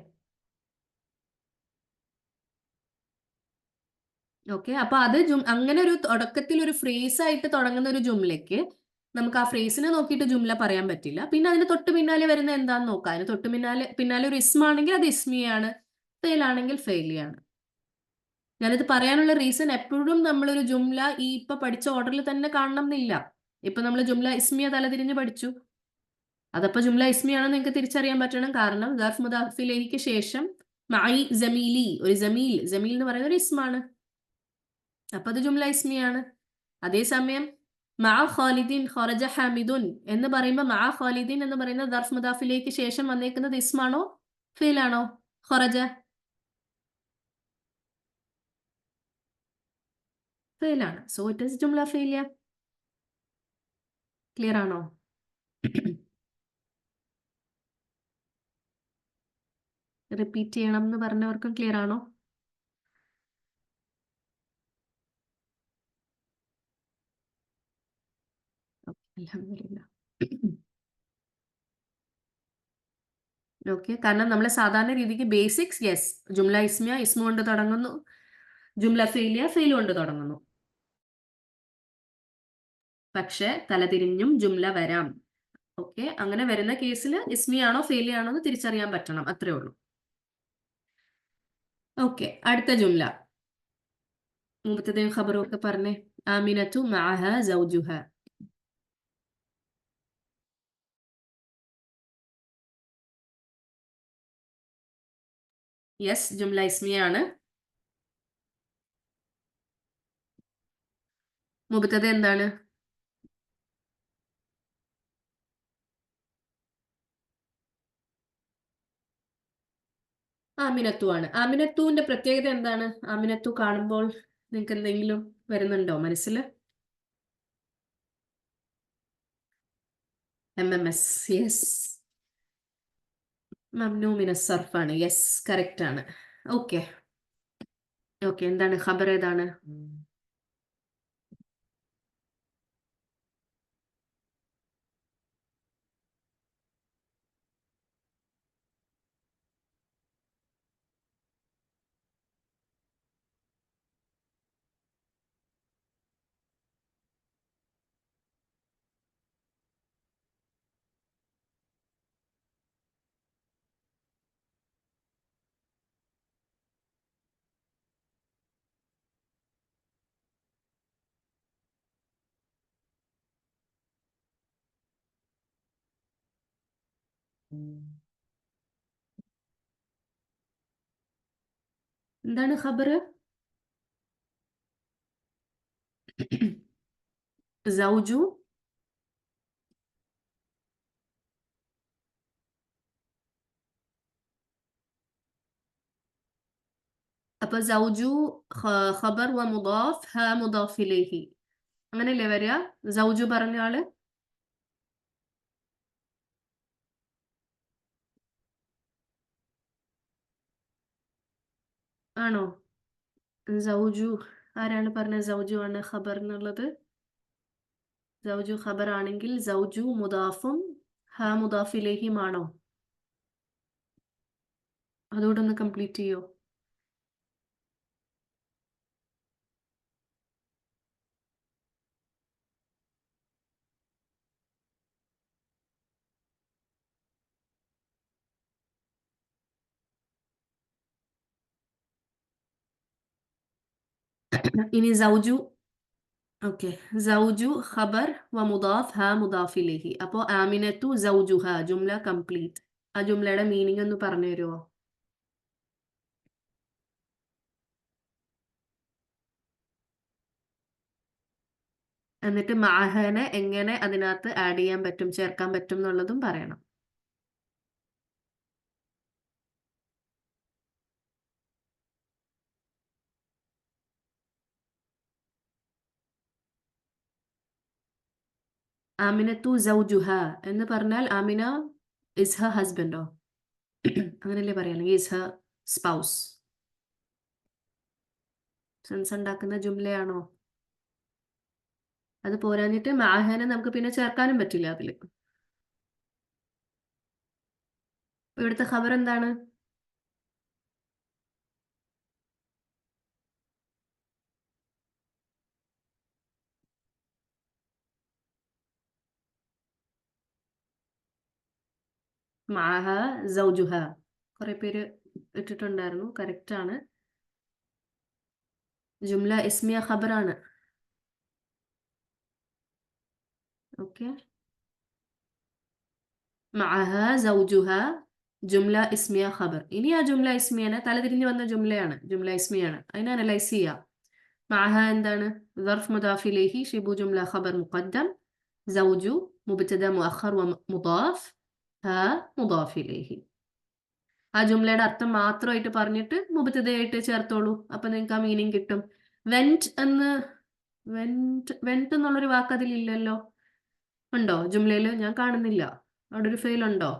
ഓക്കെ, അപ്പൊ അത് അങ്ങനെ ഒരു തുടക്കത്തിൽ ഒരു ഫ്രേസ് ആയിട്ട് തുടങ്ങുന്ന ഒരു ജുംലയ്ക്ക് നമുക്ക് ആ ഫ്രേസിനെ നോക്കിയിട്ട് ജുംല പറയാൻ പറ്റില്ല. പിന്നെ അതിന് തൊട്ട് പിന്നാലെ വരുന്ന എന്താന്ന് നോക്കാം. അതിന് തൊട്ട് പിന്നാലെ ഒരു ഇസ്മാണെങ്കിൽ അത് ഇസ്മിയാണ്, ഫെയിൽ ആണെങ്കിൽ ഫെയിലിയാണ്. ഞാനിത് പറയാനുള്ള റീസൺ എപ്പോഴും നമ്മളൊരു ജുംല ഈ ഇപ്പൊ പഠിച്ച ഓർഡറിൽ തന്നെ കാണണം എന്നില്ല. ഇപ്പൊ നമ്മൾ ജുംല ഇസ്മിയ തലതിരിഞ്ഞ് പഠിച്ചു. അതപ്പോ ജുംല ഇസ്മിയാണെന്ന് നിങ്ങൾക്ക് തിരിച്ചറിയാൻ പറ്റണം. കാരണം ദർഫ് മുദാഫിലേക്ക് ശേഷം മഅി ജമീലി, ഒരു ജമീൽ, ജമീൽ എന്ന് പറയുന്ന ഒരു ഇസ്മാണ്. അപ്പൊ അത് ജുംല ഇസ്മിയാണ്. അതേസമയം മാ ഖാലിദീൻ ഖറജ ഹാമിദുൻ എന്ന് പറയുമ്പോൾ മാ ഖാലിദീൻ എന്ന് പറയുന്ന ദർഫ് മുദാഫിലേക്ക് ശേഷം വന്നേക്കുന്നത് ഇസ്മാണോ ഫീലാണോ? ഖറജ ഫീലാണ്. സോ ഇറ്റ് ഇസ് ജുംല ഫീലിയ. ക്ലിയർ ആണോ? റിപ്പീറ്റ് ചെയ്യണം എന്ന് പറഞ്ഞവർക്കും ക്ലിയർ ആണോ? അൽഹംദുലില്ലാ. ഓക്കെ, കാരണം നമ്മളെ സാധാരണ രീതിക്ക് ബേസിക്സ് യെസ്, ജുംല ഇസ്മിയ ഇസ്മ കൊണ്ട് തുടങ്ങുന്നു, ജുംല ഫെയിലിയ ഫെയിൽ കൊണ്ട് തുടങ്ങുന്നു. പക്ഷെ തലതിരിഞ്ഞും ജുംല വരാം. ഓക്കെ, അങ്ങനെ വരുന്ന കേസിൽ ഇസ്മിയാണോ ഫെയിലിയാണോ എന്ന് തിരിച്ചറിയാൻ പറ്റണം, അത്രേ ഉള്ളൂ. ഓക്കെ, അടുത്ത ജുംല മുബത്തദയും ഖബറും ഒക്കെ പറഞ്ഞേ. ആമിനത്തു മഅഹ സൗജുഹ. യെസ്, ജുംല ഇസ്മിയാണ്. മുബത്തദ എന്താണ്? ആമിനത്തു ആണ്. ആമിനത്തുവിന്റെ പ്രത്യേകത എന്താണ്? ആമിനത്തു കാണുമ്പോൾ നിങ്ങൾക്ക് എന്തെങ്കിലും വരുന്നുണ്ടോ മനസ്സിൽ? MMS, yes. മംനൂ മിന സർഫാണ്. യെസ്, കറക്റ്റ് ആണ്. ഓക്കെ ഓക്കെ, എന്താണ് ഖബർ? ഏതാണ്? എന്താണ് ഖബർ? സൗജു. അപ്പൊ സൗജു ഖബർ വ മുദാഫ് ഹ മുദാഫ് ഇലൈഹി, അങ്ങനെയല്ലേ വരിക? സൗജു പറഞ്ഞ ആള് ആണോ? സൗജു ആരാണ് പറഞ്ഞത് സൗജു ആണ് ഖബർ എന്നുള്ളത്? സൗജു ഖബർ ആണെങ്കിൽ സൗജു മുദാഫും ഹ മുദാഫ് ഇലൈഹിയും ആണോ? അതുകൂടെ ഒന്ന് കംപ്ലീറ്റ് ചെയ്യോ? ഇനി സൗജു. ഓക്കെ, സൗജു ഖബർ വ മുദാഫ് ഹ മുദാഫ് ഇലൈഹി. അപ്പോൾ ആമിനത്തു സൗജുഹ, ജുംല കംപ്ലീറ്റ്. ആ ജുംലയുടെ മീനിങ് ഒന്ന് പറഞ്ഞു തരുമോ? എന്നിട്ട് മഅഹനെ എങ്ങനെ അതിനകത്ത് ആഡ് ചെയ്യാൻ പറ്റും, ചേർക്കാൻ പറ്റും എന്നുള്ളതും പറയണം. ആമിനത്തു സൗജുഹ എന്ന് പറഞ്ഞാൽ ആമിന ഇസ് ഹർ ഹസ്ബൻഡോ? അങ്ങനെയല്ലേ പറയാ, അല്ലെങ്കിൽ ഇസ് ഹർ സ്പൗസ്. സെൻസ് ഉണ്ടാക്കുന്ന ജുംലയാണോ? അത് പോരാഞ്ഞിട്ട് മഅഹനെ നമുക്ക് പിന്നെ ചേർക്കാനും പറ്റില്ല അതില്. ഇവിടുത്തെ ഖബർ എന്താണ്? മഅഹ സൗജുഹ. കുറെ പേര് ഇട്ടിട്ടുണ്ടായിരുന്നു, കറക്റ്റ് ആണ്. ജുംല ഇസ്മിയ ഖബറാണ്. ഓക്കെ. മഅഹ സൗജുഹ ജുംല ഇസ്മിയ ഖബർ. ഇനി ആ ജുംല ഇസ്മിയനെ തലതിരിഞ്ഞ് വന്ന ജുംല ഇസ്മിയാണ്, അതിനെ അനലൈസ് ചെയ്യാം. മഅഹ എന്താണ്? ظرف مضاف إليه شبه جملة خبر مقدم زوج مبتدا مؤخر ومضاف ها مضاف إليه. ആ ജുംലയുടെ അർത്ഥം മാത്രമായിട്ട് പറഞ്ഞിട്ട് മുബത്തദയായിട്ട് ചേർത്തോളൂ, അപ്പൊ നിങ്ങൾക്ക് ആ മീനിങ് കിട്ടും. വെന്റ് എന്ന് വെന്റ് എന്നുള്ളൊരു വാക്ക് അതിലില്ലല്ലോ. ഉണ്ടോ ജുംലയിൽ? ഞാൻ കാണുന്നില്ല. അവിടെ ഒരു ഫെയിൽ ഉണ്ടോ?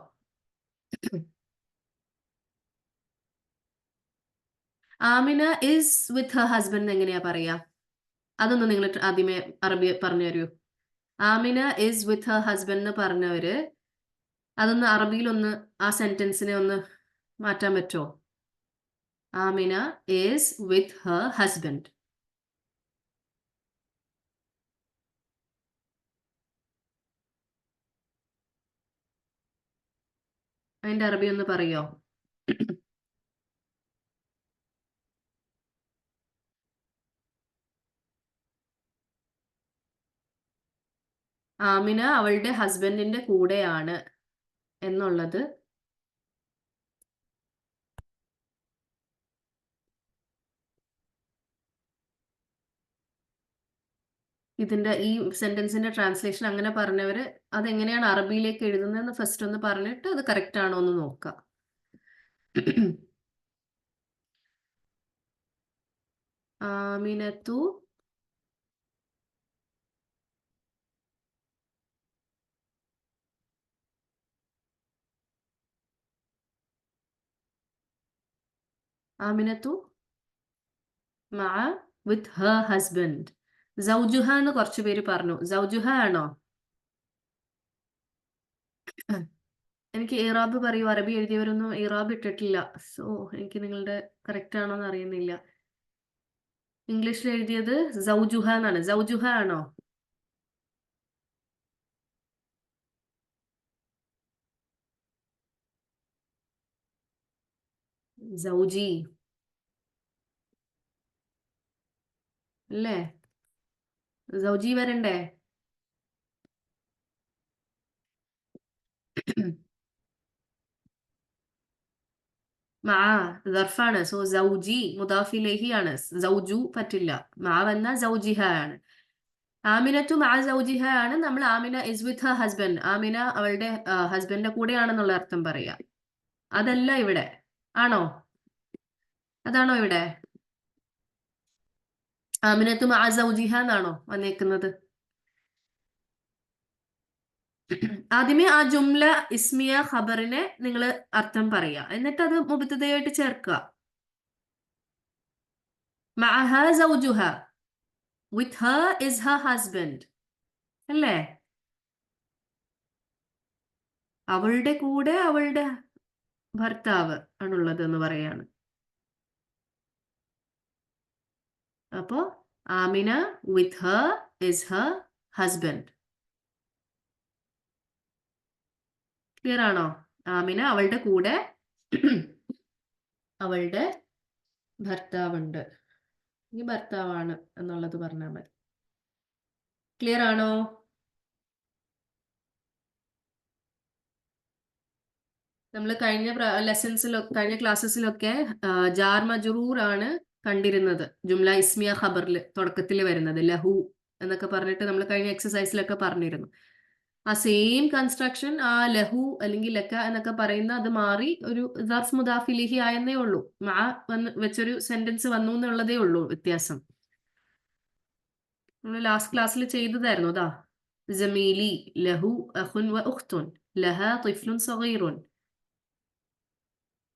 Amina is with her husband എങ്ങനെയാ പറയാ? അതൊന്ന് നിങ്ങൾ ആദ്യമേ അറബി പറഞ്ഞു തരൂ. Amina is with her husband എന്ന് പറഞ്ഞവര് അതൊന്ന് അറബിയിലൊന്ന് ആ സെന്റൻസിനെ ഒന്ന് മാറ്റാൻ പറ്റുമോ? Amina is with her husband. അതിന്റെ അറബി ഒന്ന് പറയോ? ആമിന അവളുടെ ഹസ്ബൻഡിന്റെ കൂടെയാണ് എന്നുള്ളത് ഇതിന്റെ ഈ സെന്റൻസിന്റെ ട്രാൻസ്ലേഷൻ അങ്ങനെ പറഞ്ഞവര് അതെങ്ങനെയാണ് അറബിയിലേക്ക് എഴുതുന്നതെന്ന് ഫസ്റ്റ് ഒന്ന് പറഞ്ഞിട്ട് അത് കറക്റ്റ് ആണോ എന്ന് നോക്കാം. ആമിനത്തു ആമിനത്തു മഅ വിത്ത് ഹർ ഹസ്ബൻഡ്. സൗജുഹ എന്ന് കുറച്ചു പേര് പറഞ്ഞു. സൗജുഹ ആണോ? എനിക്ക് ഇറാബ് പറയൂ. അറബി എഴുതിയവരൊന്നും ഇറാബ് ഇട്ടിട്ടില്ല. സോ എനിക്ക് നിങ്ങളുടെ കറക്റ്റ് ആണോ എന്ന് അറിയുന്നില്ല. ഇംഗ്ലീഷിൽ എഴുതിയത് സൗജുഹ എന്നാണ്. സൗജുഹ ആണോ? സൗജി അല്ലേ? സൗജി വരണ്ടേ? മാ ദർഫാണ്. സോ സൗജി മുദാഫിലേഹി ആണ്. സൗജു പറ്റില്ല. മാ വന്ന സൗജിഹ ആണ്. ആമിനത്തു മാ സൗജിഹ ആണ്. നമ്മൾ Amina is with her husband. Amina അവളുടെ ഹസ്ബൻഡിന്റെ കൂടെയാണെന്നുള്ള അർത്ഥം പറയാ. അതല്ല ഇവിടെ. ആണോ? അതാണോ ഇവിടെ? ആമിനത്തു മാ സൗജിഹ എന്നാണോ വന്നേക്കുന്നത്? ആദ്യമേ ആ ജുംല ഇസ്മിയ ഖബറിനെ നിങ്ങൾ അർത്ഥം പറയാ, എന്നിട്ട് അത് മുബത്തദയായിട്ട് ചേർക്കുക. മഅഹ സൗജുഹ, with her is her husband അല്ലേ? അവളുടെ കൂടെ അവളുടെ ഭർത്താവ് ആണുള്ളത് എന്ന് പറയാണ്. അപ്പോ Amina with her is her husband. Clear ആണോ? ആമിന അവളുടെ കൂടെ അവളുടെ ഭർത്താവുണ്ട്. ഈ ഭർത്താവാണ് എന്നുള്ളത് പറഞ്ഞാൽ മതി. ക്ലിയർ ആണോ? നമ്മൾ കഴിഞ്ഞ കഴിഞ്ഞ ക്ലാസ്സസിലൊക്കെ ജാർ മജ്റൂർ ആണ് കണ്ടിരുന്നത് ജുംല ഇസ്മിയ ഖബറിൽ തുടക്കത്തിൽ വരുന്നത്. ലഹു എന്നൊക്കെ പറഞ്ഞിട്ട് നമ്മൾ കഴിഞ്ഞ എക്സസൈസിലൊക്കെ പറഞ്ഞിരുന്നു. ആ സെയിം കൺസ്ട്രക്ഷൻ ആ ലഹു അല്ലെങ്കിൽ ലക്ക എന്നൊക്കെ പറയുന്ന അത് മാറി ഒരു ദർഫ് മുദാഫിലിഹി ആയെന്നേ ഉള്ളൂ. മാ വെച്ചൊരു സെന്റൻസ് വന്നു എന്നുള്ളതേ ഉള്ളൂ വ്യത്യാസം. നമ്മൾ ലാസ്റ്റ് ക്ലാസ്സിൽ ചെയ്തതായിരുന്നു. അതാ ജമീലി ലഹു അഖുൻ വ ഉഖ്തുൻ ലഹ തിഫ്ലുൻ സഗീറുൻ.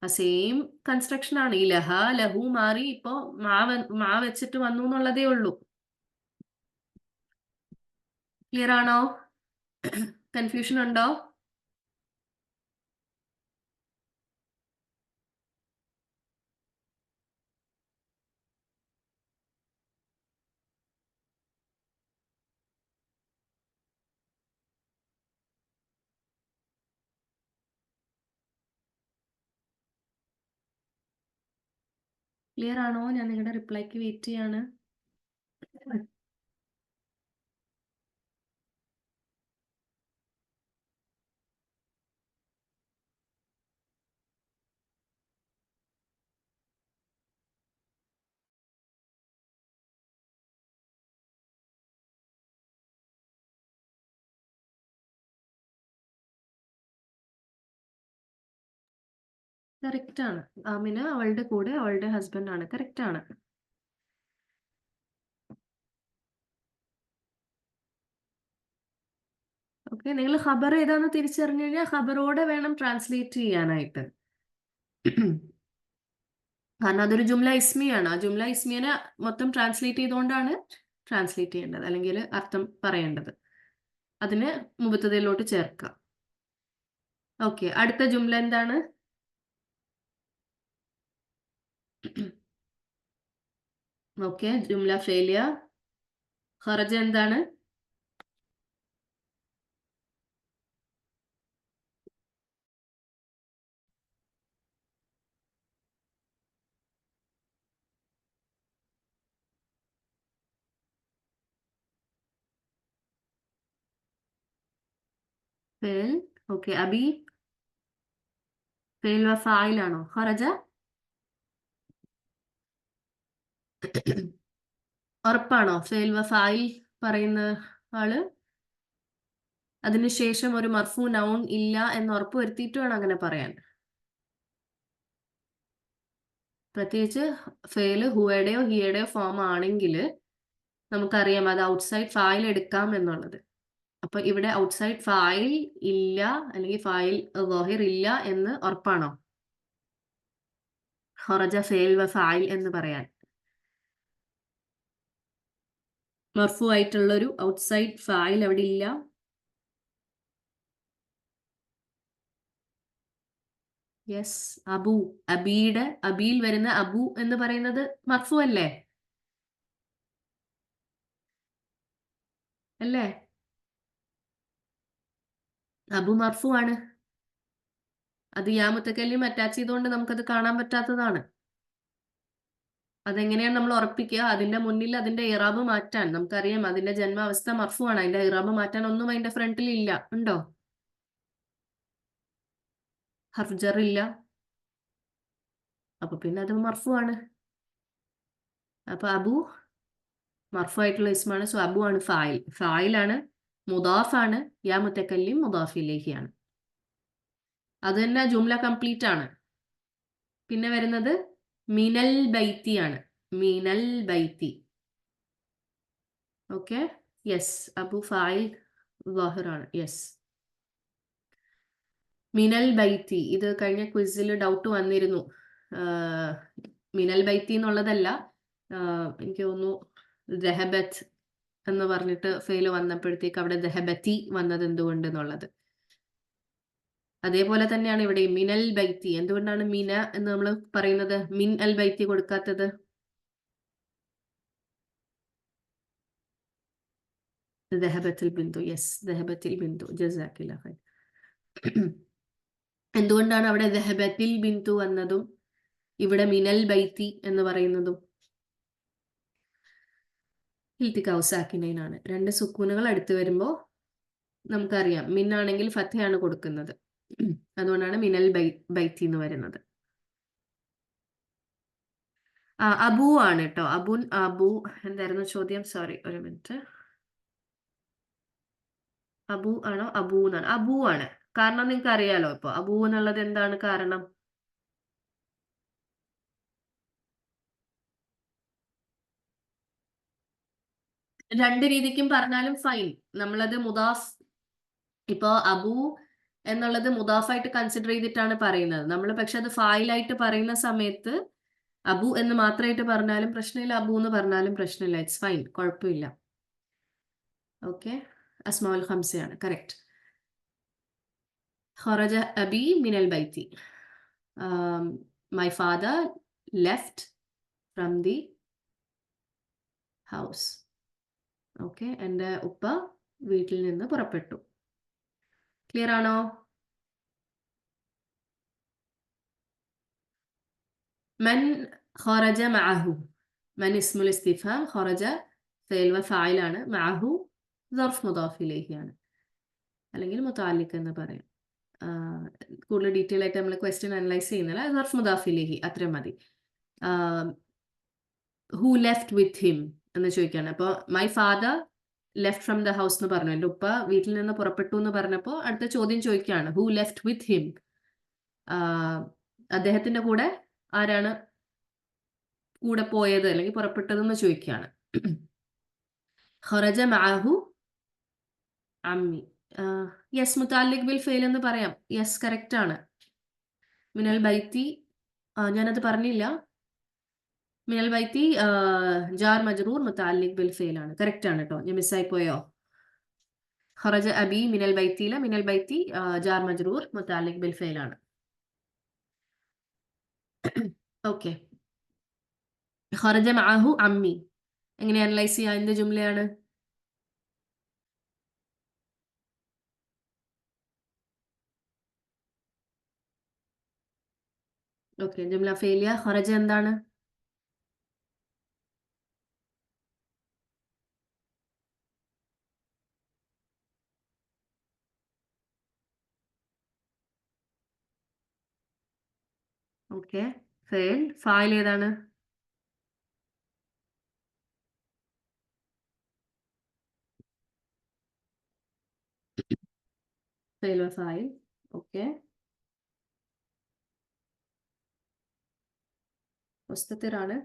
ആ സെയിം കൺസ്ട്രക്ഷൻ ആണ്. ഈ ലഹ ലഹു മാറി ഇപ്പോ മാ വെച്ചിട്ട് വന്നു എന്നുള്ളതേ ഉള്ളൂ. ക്ലിയർ ആണോ? കൺഫ്യൂഷൻ ഉണ്ടോ? ക്ലിയർ ആണോ? ഞാൻ നിങ്ങളുടെ റിപ്ലൈക്ക് വെയിറ്റ് ചെയ്യാണ്. കറക്റ്റ് ആണ്. ആമിന അവളുടെ കൂടെ അവളുടെ ഹസ്ബൻഡ് ആണ്. കറക്റ്റ് ആണ്. ഓക്കെ, നിങ്ങൾ ഖബർ ഏതാന്ന് തിരിച്ചറിഞ്ഞു കഴിഞ്ഞാൽ ഖബറോടെ വേണം ട്രാൻസ്ലേറ്റ് ചെയ്യാനായിട്ട്. കാരണം അതൊരു ജുംല ഇസ്മിയാണ്. ആ ജുംല ഇസ്മിയനെ മൊത്തം ട്രാൻസ്ലേറ്റ് ചെയ്തുകൊണ്ടാണ് ട്രാൻസ്ലേറ്റ് ചെയ്യേണ്ടത്, അല്ലെങ്കിൽ അർത്ഥം പറയേണ്ടത്. അതിന് മുബത്തദയിലോട്ട് ചേർക്കാം. ഓക്കെ, അടുത്ത ജുംല എന്താണ്? ഓക്കെ, ജുംല ഫെയിലിയ. ഖറജ എന്താണ്? ഫെയിൽ. ഓക്കെ, അബി ഫെയിൽ വ ഫായിലാണോ? ഖറജ ഉറപ്പാണോ ഫെയിൽ വ ഫായിൽ പറയുന്ന ആള്? അതിനുശേഷം ഒരു മർഫു നൗൺ ഇല്ല എന്ന് ഉറപ്പ് വരുത്തിയിട്ട് വേണം അങ്ങനെ പറയാൻ. പ്രത്യേകിച്ച് ഫെയിൽ ഹുവയുടെയോ ഹിയയുടെയോ ഫോം ആണെങ്കിൽ നമുക്കറിയാം അത് ഔട്ട്സൈഡ് ഫായിൽ എടുക്കാം എന്നുള്ളത്. അപ്പൊ ഇവിടെ ഔട്ട്സൈഡ് ഫായിൽ ഇല്ല, അല്ലെങ്കിൽ ഫായിൽ ളാഹിർ ഇല്ല എന്ന് ഉറപ്പാണോ ഖറജ ഫെയിൽ വ ഫായിൽ എന്ന് പറയാൻ? മർഫു ആയിട്ടുള്ളൊരു ഔട്ട്സൈഡ് ഫായിൽ അവിടെ ഇല്ല. യെസ്, അബു. അബിയുടെ അബിയിൽ വരുന്ന അബു എന്ന് പറയുന്നത് മർഫു അല്ലേ? അല്ലേ? അബു മർഫു ആണ്. അത് യാ മുത്തക്കല്ലിം അറ്റാച്ച് ചെയ്തുകൊണ്ട് നമുക്കത് കാണാൻ പറ്റാത്തതാണ്. അതെങ്ങനെയാണ് നമ്മൾ ഉറപ്പിക്കുക? അതിന്റെ മുന്നിൽ അതിന്റെ ഇറാബ് മാറ്റാൻ നമുക്കറിയാം. അതിന്റെ ജന്മാവസ്ഥ മർഫു ആണ്. അതിന്റെ ഇറാബ് മാറ്റാൻ ഒന്നും അതിന്റെ ഫ്രണ്ടിൽ ഇല്ല. ഉണ്ടോ? ഹർഫ് ഇല്ല. അപ്പൊ പിന്നെ അത് മർഫു ആണ്. അപ്പൊ അബു മർഫു ആയിട്ടുള്ള ഇസ്മാണ്. സോ അബു ആണ് ഫായിൽ. ഫായിലാണ്, മുദാഫാണ്. യാ മുത്തക്കല്ലിം മുദാഫിലേക്കാണ്. അത് തന്നെ ജുംല കംപ്ലീറ്റ് ആണ്. പിന്നെ വരുന്നത് മിനൽ ബൈത്തി ആണ്. മിനൽ ബൈത്തി. ഓക്കെ, യെസ്, അബു ഫായിൽ ളാഹിറാണ്. യെസ്, മിനൽ ബൈത്തി. ഇത് കഴിഞ്ഞ ക്വിസിൽ ഡൗട്ട് വന്നിരുന്നു. മിനൽ ബൈത്തി എന്നുള്ളതല്ല, എനിക്ക് തോന്നുന്നു ദഹബത്ത് എന്ന് പറഞ്ഞിട്ട് ഫെയിൽ വന്നപ്പോഴത്തേക്ക് അവിടെ ദഹബത്തി വന്നത് എന്തുകൊണ്ട് എന്നുള്ളത്. അതേപോലെ തന്നെയാണ് ഇവിടെ മിനൽ ബൈത്തി. എന്തുകൊണ്ടാണ് മിന എന്ന് നമ്മൾ പറയുന്നത്, മിൻ അൽ ബൈത്തി കൊടുക്കാത്തത്? ദഹബത്തിൽ ബിന്ദു. യെസ്, ദഹബത്തിൽ ബിന്ദു. ജസാക്കില്ല ഖൈർ. എന്തുകൊണ്ടാണ് അവിടെ ദഹബത്തിൽ ബിന്ദു വന്നതും ഇവിടെ മിനൽ ബൈത്തി എന്ന് പറയുന്നതും? ഇൽത്തിഖാഉ സാക്കിനൈനാണ്. രണ്ട് സുക്കൂനുകൾ അടുത്ത് വരുമ്പോൾ നമുക്കറിയാം മിൻ ആണെങ്കിൽ ഫത്തയാണ് കൊടുക്കുന്നത്. അതുകൊണ്ടാണ് മിനൽ ബൈത്തി എന്ന് വരുന്നത്. അബു ആണ് കേട്ടോ. അബുൻ, അബു. എന്തായിരുന്നു ചോദ്യം? സോറി, ഒരു മിനിറ്റ്. അബു ആണോ അബു എന്നാണ്? അബു ആണ്. കാരണം നിങ്ങൾക്ക് അറിയാലോ ഇപ്പൊ അബു എന്നുള്ളത് എന്താണ് കാരണം? രണ്ട് രീതിക്കും പറഞ്ഞാലും ഫൈൻ. നമ്മളത് മുദാഫ്, ഇപ്പോ അബു എന്നുള്ളത് മുദാഫായിട്ട് കൺസിഡർ ചെയ്തിട്ടാണ് പറയുന്നത് നമ്മൾ. പക്ഷെ അത് ഫായിലായിട്ട് പറയുന്ന സമയത്ത് അബു എന്ന് മാത്രമായിട്ട് പറഞ്ഞാലും പ്രശ്നമില്ല, അബു എന്ന് പറഞ്ഞാലും പ്രശ്നമില്ല. ഇറ്റ്സ് ഫൈൻ, കുഴപ്പമില്ല. ഓക്കെ, അസ്മാഉൽ ഖംസയാണ്. കറക്റ്റ്. ഖറജ അബി മിനൽ ബൈത്തി. My father left from the house. Okay, എൻ്റെ ഉപ്പ വീട്ടിൽ നിന്ന് പുറപ്പെട്ടു. ക്ലിയർ ആണോ? മൻ ഖറജ മഅഹു. മൻ ഇസ്മുൽ ഇസ്തിഫാം, ഖറജ ഫെയിൽ വ ഫായിലാണ്, മഅഹു സർഫ് മുദാഫ് ഇലൈഹിയാണ്, അല്ലെങ്കിൽ മുതഅല്ലിഖ് എന്ന് പറയാം. കൂടുതൽ ഡീറ്റെയിൽ ആയിട്ട് നമ്മൾ ക്വസ്റ്റ്യൻ അനലൈസ് ചെയ്യുന്നില്ല. സർഫ് മുദാഫ് ഇലൈഹി അത്ര മതി. ഹു ലെഫ്റ്റ് വിത്ത് ഹിം എന്ന് ചോദിക്കുകയാണ്. അപ്പോൾ my father left from the house എന്ന് പറഞ്ഞു. എൻ്റെ ഉപ്പ വീട്ടിൽ നിന്ന് പുറപ്പെട്ടു എന്ന് പറഞ്ഞപ്പോൾ അടുത്ത ചോദ്യം ചോദിക്കുകയാണ്, ഹു ലെഫ്റ്റ് വിത്ത് ഹിം. അദ്ദേഹത്തിന്റെ കൂടെ ആരാണ് കൂടെ പോയത് അല്ലെങ്കിൽ പുറപ്പെട്ടതെന്ന് ചോദിക്കുകയാണ്. ഖറജ മഅഹു അമ്മി. യെസ്, മുതാലിക് ബിൽ ഫെയിൽ എന്ന് പറയാം. യെസ്, കറക്റ്റ് ആണ്. മിനൽ ബൈത്തി, ഞാനത് പറഞ്ഞില്ല. മിനൽ ബൈത്തി ജാർ മജ്റൂർ മുതാലിക് ബിൽ ഫെയിൽ ആണ്. കറക്റ്റ് ആണ് കേട്ടോ. ഞാൻ മിസ്സായി പോയോ? ഖറജ അബി മിനൽ ബൈത്തിയില, മിനൽ ബൈത്തി ജാർ മജ്റൂർ മുതാലിക് ബിൽ ഫെയിൽ ആണ്. ഓക്കെ. ഖറജ മഅഹു അമ്മി എങ്ങനെ അനലൈസ് ചെയ്യാം? എന്ത് ജുംലയാണ്? ഓക്കെ, ജുംല ഫെയിലിയ. ഖറജ എന്താണ്? ഓക്കെ, ഫെയിൽ. ഫായിൽ ഏതാണ്? ഫെയിൽ ഫായിൽ. ഓക്കെ, മുസ്തത്തിറാണ്.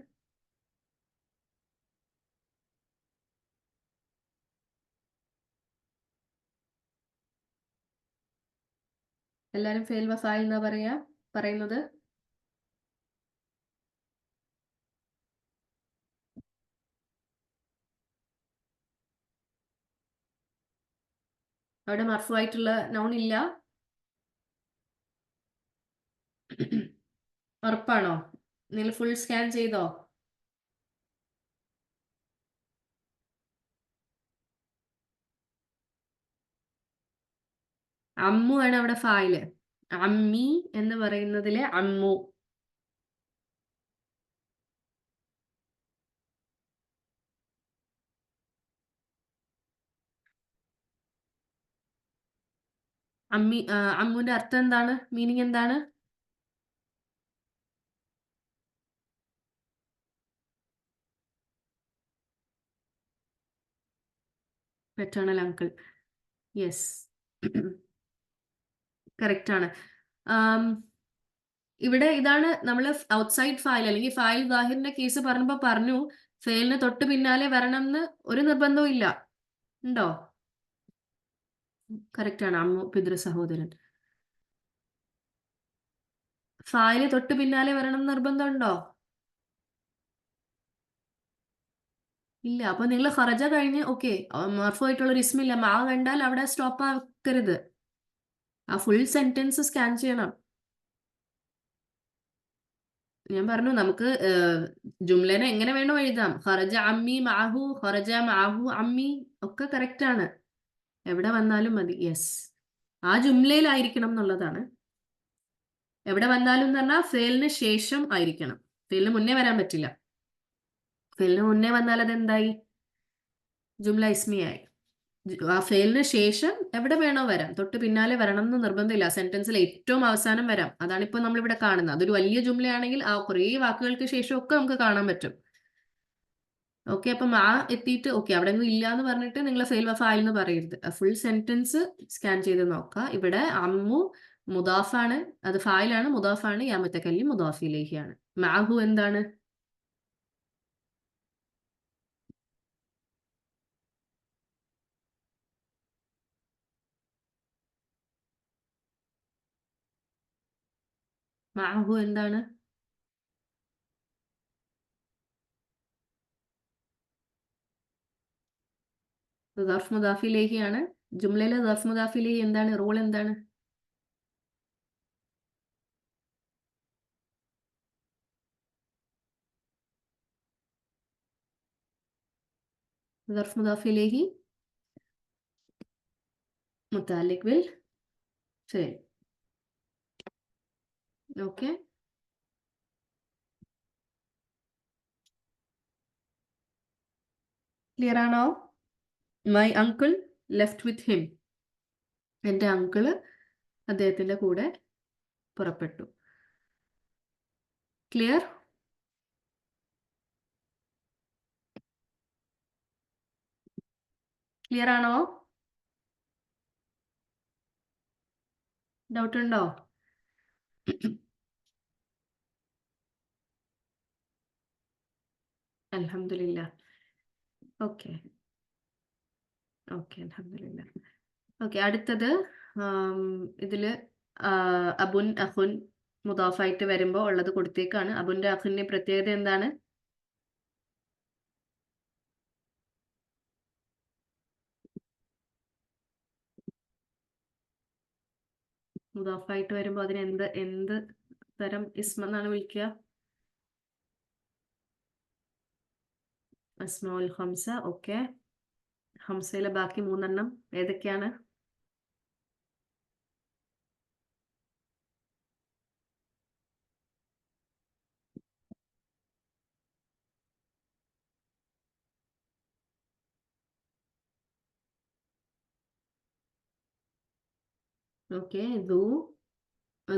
എല്ലാരും ഫെയിൽ ഫായിൽ എന്നാ പറയുന്നത്. അവിടെ മർഫു ആയിട്ടുള്ള നൗൺ ഇല്ല. ഉറപ്പാണോ? നിങ്ങൾ ഫുൾ സ്കാൻ ചെയ്തോ? അമ്മു ആണ് അവിടെ ഫായില്. അമ്മി എന്ന് പറയുന്നതിലെ അമ്മു. അമ്മുവിന്റെ അർത്ഥം എന്താണ്? മീനിങ് എന്താണ്? Paternal uncle. യെസ്, കറക്റ്റ് ആണ്. ഇവിടെ ഇതാണ് നമ്മൾ ഔട്ട്സൈഡ് ഫയൽ അല്ലെങ്കിൽ ഫയൽ ദാഹിറിന്റെ കേസ് പറഞ്ഞപ്പോ പറഞ്ഞു ഫെയിലിന് തൊട്ട് പിന്നാലെ വരണം എന്ന് ഒരു നിർബന്ധവും ഇല്ല. ഉണ്ടോ? കറക്റ്റ് ആണ്. അമ്മു പിതൃ സഹോദരൻ. ഫായില് തൊട്ട് പിന്നാലെ വരണം നിർബന്ധം ഉണ്ടോ? ഇല്ല. അപ്പൊ നിങ്ങൾ ഖറജ കഴിഞ്ഞ് ഓക്കെ മർഫു ആയിട്ടുള്ള ഒരു ഇസ്മില്ല, മാ കണ്ടാൽ അവിടെ സ്റ്റോപ്പ് ആക്കരുത്. ആ ഫുൾ സെന്റൻസ് സ്കാൻ ചെയ്യണം. ഞാൻ പറഞ്ഞു നമുക്ക് ജുംലനെ എങ്ങനെ വേണോ എഴുതാം. ഖറജ അമ്മി മാഹു, ഖറജ മാഹു അമ്മി ഒക്കെ കറക്റ്റ് ആണ്. എവിടെ വന്നാലും മതി. യെസ്, ആ ജുംലയിലായിരിക്കണം എന്നുള്ളതാണ്. എവിടെ വന്നാലും എന്ന് പറഞ്ഞാൽ ഫെയിലിന് ശേഷം ആയിരിക്കണം. ഫെയിലിന് മുന്നേ വരാൻ പറ്റില്ല. ഫെയിലിന് മുന്നേ വന്നാൽ അതെന്തായി? ജുംല ഇസ്മിയായി. ആ ഫെയിലിന് ശേഷം എവിടെ വേണോ വരാം, തൊട്ട് പിന്നാലെ വരണം എന്ന് നിർബന്ധമില്ല. സെന്റൻസിൽ ഏറ്റവും അവസാനം വരാം. അതാണ് ഇപ്പോൾ നമ്മളിവിടെ കാണുന്നത്. അതൊരു വലിയ ജുംലയാണെങ്കിൽ ആ കുറേ വാക്കുകൾക്ക് ശേഷം ഒക്കെ നമുക്ക് കാണാൻ പറ്റും. ഓക്കെ, അപ്പം ആ എത്തിയിട്ട് ഓക്കെ അവിടെ ഒന്നും ഇല്ല എന്ന് പറഞ്ഞിട്ട് നിങ്ങൾ ഫെയിൽ ഫായിൽ എന്ന് പറയരുത്. ഫുൾ സെന്റൻസ് സ്കാൻ ചെയ്ത് നോക്കുക. ഇവിടെ അമ്മു മുദാഫാണ്, അത് ഫായിലാണ്. മുദാഫാണ്. യാ മുത്തക്കല്ലിം മുദാഫിലേക്കാണ്. മാഹു എന്താണ്? മാഹു എന്താണ്? ദർഫ് മുദാഫിലേക്കാണ്. ജുംലയിലെ ദർഫ് മുദാഫിലേക്ക് എന്താണ് റൂൾ? എന്താണ്? ദർഫ് മുദാഫിലേക്ക് മുത്താലിക് ബിൽ ഫെയിൽ. ഓക്കെ, ക്ലിയർ ആണോ? My uncle left with him. എൻ്റെ അങ്കിള് അദ്ദേഹത്തിന്റെ കൂടെ പുറപ്പെട്ടു. ക്ലിയർ? ക്ലിയർ ആണോ? ഡൗട്ട് ഉണ്ടോ? അൽഹംദുലില്ലാ. ഓക്കെ. ഓക്കെ. അൽഹംദുലില്ലാ. ഓക്കെ. അടുത്തത് ആം, ഇതില് അബുൻ, അഖുൻ മുദാഫായിട്ട് വരുമ്പോ ഉള്ളത് കൊടുത്തേക്കാണ്. അബുന്റെ അഖുന്റെ പ്രത്യേകത എന്താണ്? മുദാഫായിട്ട് വരുമ്പോ അതിന് എന്ത് തരം ഇസ്മെന്നാണ് വിളിക്കുക? അസ്മാഉൽ ഖംസ. ഓക്കെ. ഹംസയിലെ ബാക്കി 3 ഏതൊക്കെയാണ്? ഓക്കെ.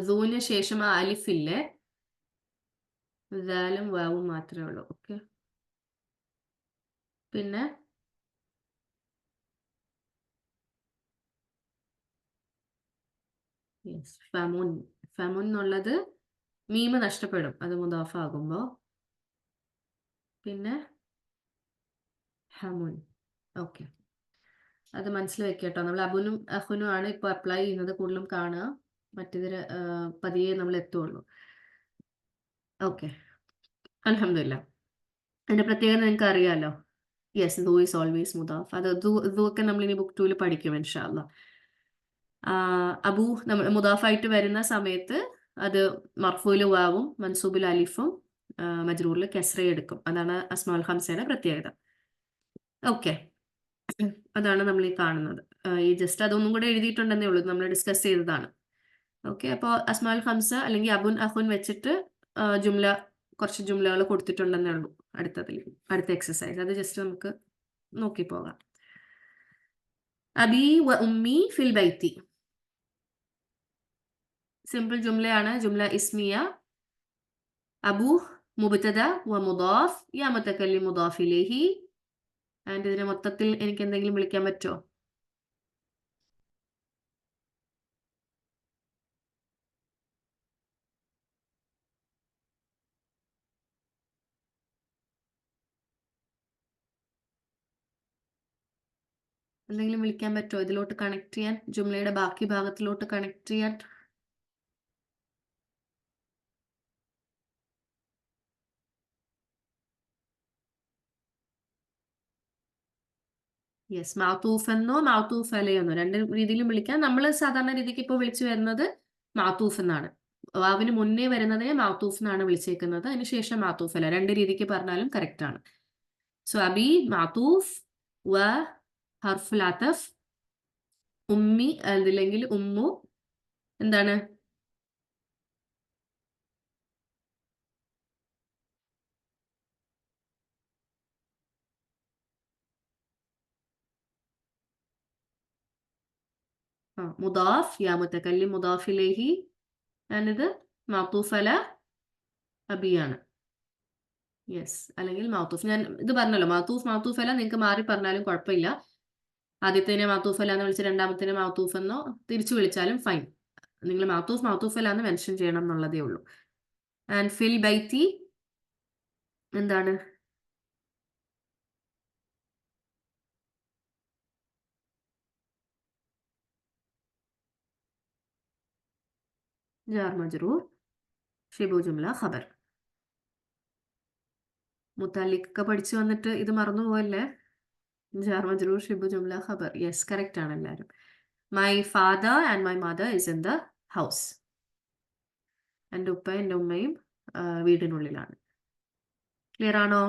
ദൂന് ശേഷം ആ അലിഫില്ലേ, ദാലും വാവും മാത്രമേ ഉള്ളൂ. ഓക്കെ. പിന്നെ ഫമുൻ. ഫമുൻ എന്നുള്ളത് മീമ് നഷ്ടപ്പെടും അത് മുദാഫ ആകുമ്പോ. പിന്നെ ഹമുൻ. ഓക്കെ. അത് മനസ്സിൽ വെക്കട്ടോ. നമ്മൾ അബുനും അഹുനും ആണ് ഇപ്പൊ അപ്ലൈ ചെയ്യുന്നത് കൂടുതലും കാണുക. മറ്റേതിന് പതിയെ നമ്മൾ എത്തുള്ളൂ. ഓക്കെ. അൽഹംദുലില്ലാ. അതിന്റെ പ്രത്യേകത നിങ്ങൾക്ക് അറിയാലോ. യെസ്, ദു ഈസ് ഓൾവേസ് മുദാഫ്. അത് ദു ഒക്കെ നമ്മൾ ഇനി ബുക്ക് 2 പഠിക്കും ഇൻഷാ അല്ലാ. അബു നമ്മൾ മുദാഫായിട്ട് വരുന്ന സമയത്ത് അത് മർഫൂല് വാവും മൻസൂബിൽ അലിഫും മജ്റൂറിൽ കെസ്റയും എടുക്കും. അതാണ് അസ്മാഉൽ ഖംസയുടെ പ്രത്യേകത. ഓക്കെ. അതാണ് നമ്മൾ ഈ കാണുന്നത്. ഈ ജസ്റ്റ് അതൊന്നും കൂടെ എഴുതിയിട്ടുണ്ടെന്നേ ഉള്ളൂ. നമ്മൾ ഡിസ്കസ് ചെയ്തതാണ്. ഓക്കെ. അപ്പോൾ അസ്മാഉൽ ഖംസ അല്ലെങ്കിൽ അബുൻ അഖുൻ വെച്ചിട്ട് ജുംല കുറച്ച് ജുംലകൾ കൊടുത്തിട്ടുണ്ടെന്നേ ഉള്ളൂ അടുത്ത എക്സസൈസ്. അത് ജസ്റ്റ് നമുക്ക് നോക്കി പോകാം. അബി വ ഉമ്മി ഫിൽ ബൈത്തി. സിമ്പിൾ ജുംലയാണ്. ജുംല ഇസ്മിയ. അബു മുബ്തദ വ മുദാഫ് യാ മുതകല്ലിം മുദാഫ് ഇലൈഹി. ആൻഡ് ഇതിനെ മൊത്തത്തിൽ എനിക്ക് എന്തെങ്കിലും വിളിക്കാൻ പറ്റുമോ? എന്തെങ്കിലും വിളിക്കാൻ പറ്റുമോ ഇതിലോട്ട് കണക്ട് ചെയ്യാൻ, ജുംലയുടെ ബാക്കി ഭാഗത്തിലോട്ട് കണക്ട് ചെയ്യാൻ? യെസ്, മാത്തൂഫ് എന്നോ മാത്തൂഫ് അലയെന്നോ 2 രീതിയിലും വിളിക്കാം. നമ്മൾ സാധാരണ രീതിക്ക് ഇപ്പോൾ വിളിച്ചു വരുന്നത് മാത്തൂഫ് എന്നാണ്. വാവിന് മുന്നേ വരുന്നതിനെ മാത്തൂഫ് എന്നാണ് വിളിച്ചേക്കുന്നത്. അതിനുശേഷം മാത്തൂഫ് അല. 2 രീതിക്ക് പറഞ്ഞാലും കറക്റ്റ് ആണ്. സോ അബി മാത്തൂഫ് വ ഹർഫുൽ അതഫ്. ഉമ്മി അതില്ലെങ്കിൽ ഉമ്മു എന്താണ്? മുദാഫ് യാ മുതകല്ലിം മുദാഫ് ഇലൈഹി. ഇത് മാത്തൂഫ് അല അബിയാണ്. യെസ്, അല്ലെങ്കിൽ മാത്തൂഫ്. ഞാൻ ഇത് പറഞ്ഞല്ലോ, മാത്തൂഫ് അല നിങ്ങൾക്ക് മാറി പറഞ്ഞാലും കുഴപ്പമില്ല. ആദ്യത്തേനെ മാത്തൂഫ് അല എന്ന് വിളിച്ച് രണ്ടാമത്തേനെ മാത്തൂഫ് എന്നോ തിരിച്ചു വിളിച്ചാലും ഫൈൻ. നിങ്ങൾ മാത്തൂഫ് അല എന്ന് മെൻഷൻ ചെയ്യണം എന്നുള്ളതേ ഉള്ളൂ. ആൻഡ് ഫിൽ ബൈത്തി എന്താണ്? ജാർ മജ്റൂർ ഷിബു ജുംല ഖബർ. മുത്തല്ലിഖ് പഠിച്ചു വന്നിട്ട് ഇത് മറന്നു പോവല്ലേ. ജാർ മജ്റൂർ ഷിബു ജുംല ഖബർ. യെസ്, കറക്റ്റ് ആണ് എല്ലാവരും. My father and my mother is in the house. എൻ്റെ ഉപ്പ എൻ്റെ ഉമ്മയും വീടിനുള്ളിലാണ്. ക്ലിയർ ആണോ?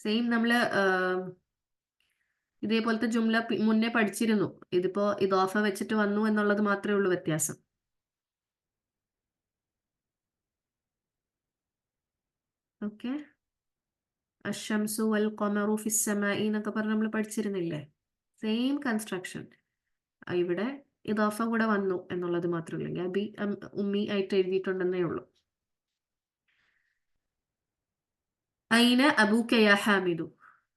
സെയിം നമ്മൾ ഇതേപോലത്തെ ജുംല മുന്നേ പഠിച്ചിരുന്നു. ഇതിപ്പോ ഇദാഫ വെച്ചിട്ട് വന്നു എന്നുള്ളത് മാത്രമേ ഉള്ളൂ വ്യത്യാസം. ഓക്കെ. അശംസു വൽ ഖമറു ഫിസ് സമാഇ എന്നൊക്കെ പറഞ്ഞ് നമ്മൾ പഠിച്ചിരുന്നില്ലേ? Same construction. ഇവിടെ ഇദാഫ കൂടെ വന്നു എന്നുള്ളത് മാത്രമേ ഉള്ളൂ. അബി ഉമ്മി ആയിട്ട് എഴുതിയിട്ടുണ്ടെന്നേ ഉള്ളൂ. ഐന അബൂക യാ ഹാമിദു.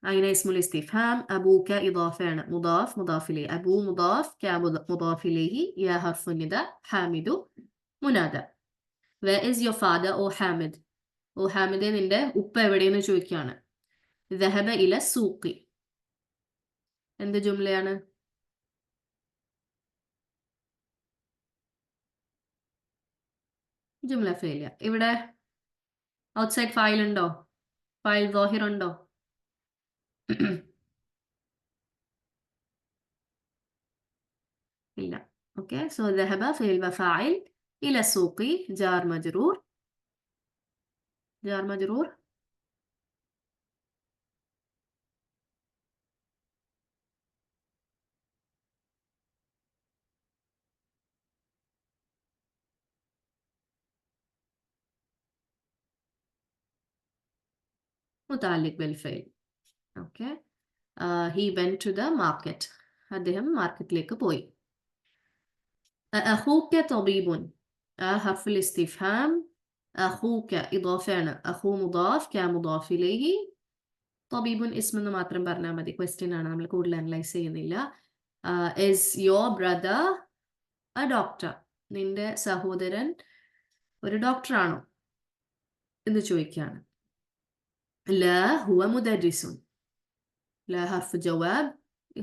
أين اسم الاستفهام؟ أبوك إضافة مضاف مضاف إليه أبو مضاف كمضاف إليه يا حرف النداء حامد منادى. Where is your father? ഓ ഹാമിദ്. ഓ ഹാമിദെ നിന്റെ ഉപ്പ എവിടെയെന്ന് ചോദിക്കുകയാണ്. ذهب إلى السوق. എന്ത് ജുംലയാണ്? ജുംല ഫെയിലിയ. ഇവിടെ ഔട്ട്സൈഡ് ഫായിൽ ഉണ്ടോ? ഫായിൽ ദോഹിർ ഉണ്ടോ? ഇല്ല. ഓക്കെ, സോ ذهب ഫെയിൽ വഫായിൽ ഇല സൂഖി ജാർ മജ്റൂർ. ജാർ മജ്റൂർ മുതാലിക് ബിൽ ഫെയിൽ. Okay, he went to the market. അദ്ദേഹം മാർക്കറ്റിലേക്ക് പോയി. أخوك طبيب. حرف الاستفهام. أخوك إضافة أخو مضاف كمضاف إليه. طبيب اسم എന്ന് മാത്രം പറഞ്ഞാൽ മതി. ക്വസ്റ്റ്യൻ ആണ്, നമ്മൾ കൂടുതൽ അനലൈസ് ചെയ്യുന്നില്ല. Is your brother a doctor? നിന്റെ സഹോദരൻ ഒരു ഡോക്ടറാണോ എന്ന് ചോദിക്കുകയാണ്. لا هو مدرس. لا حرف جواب.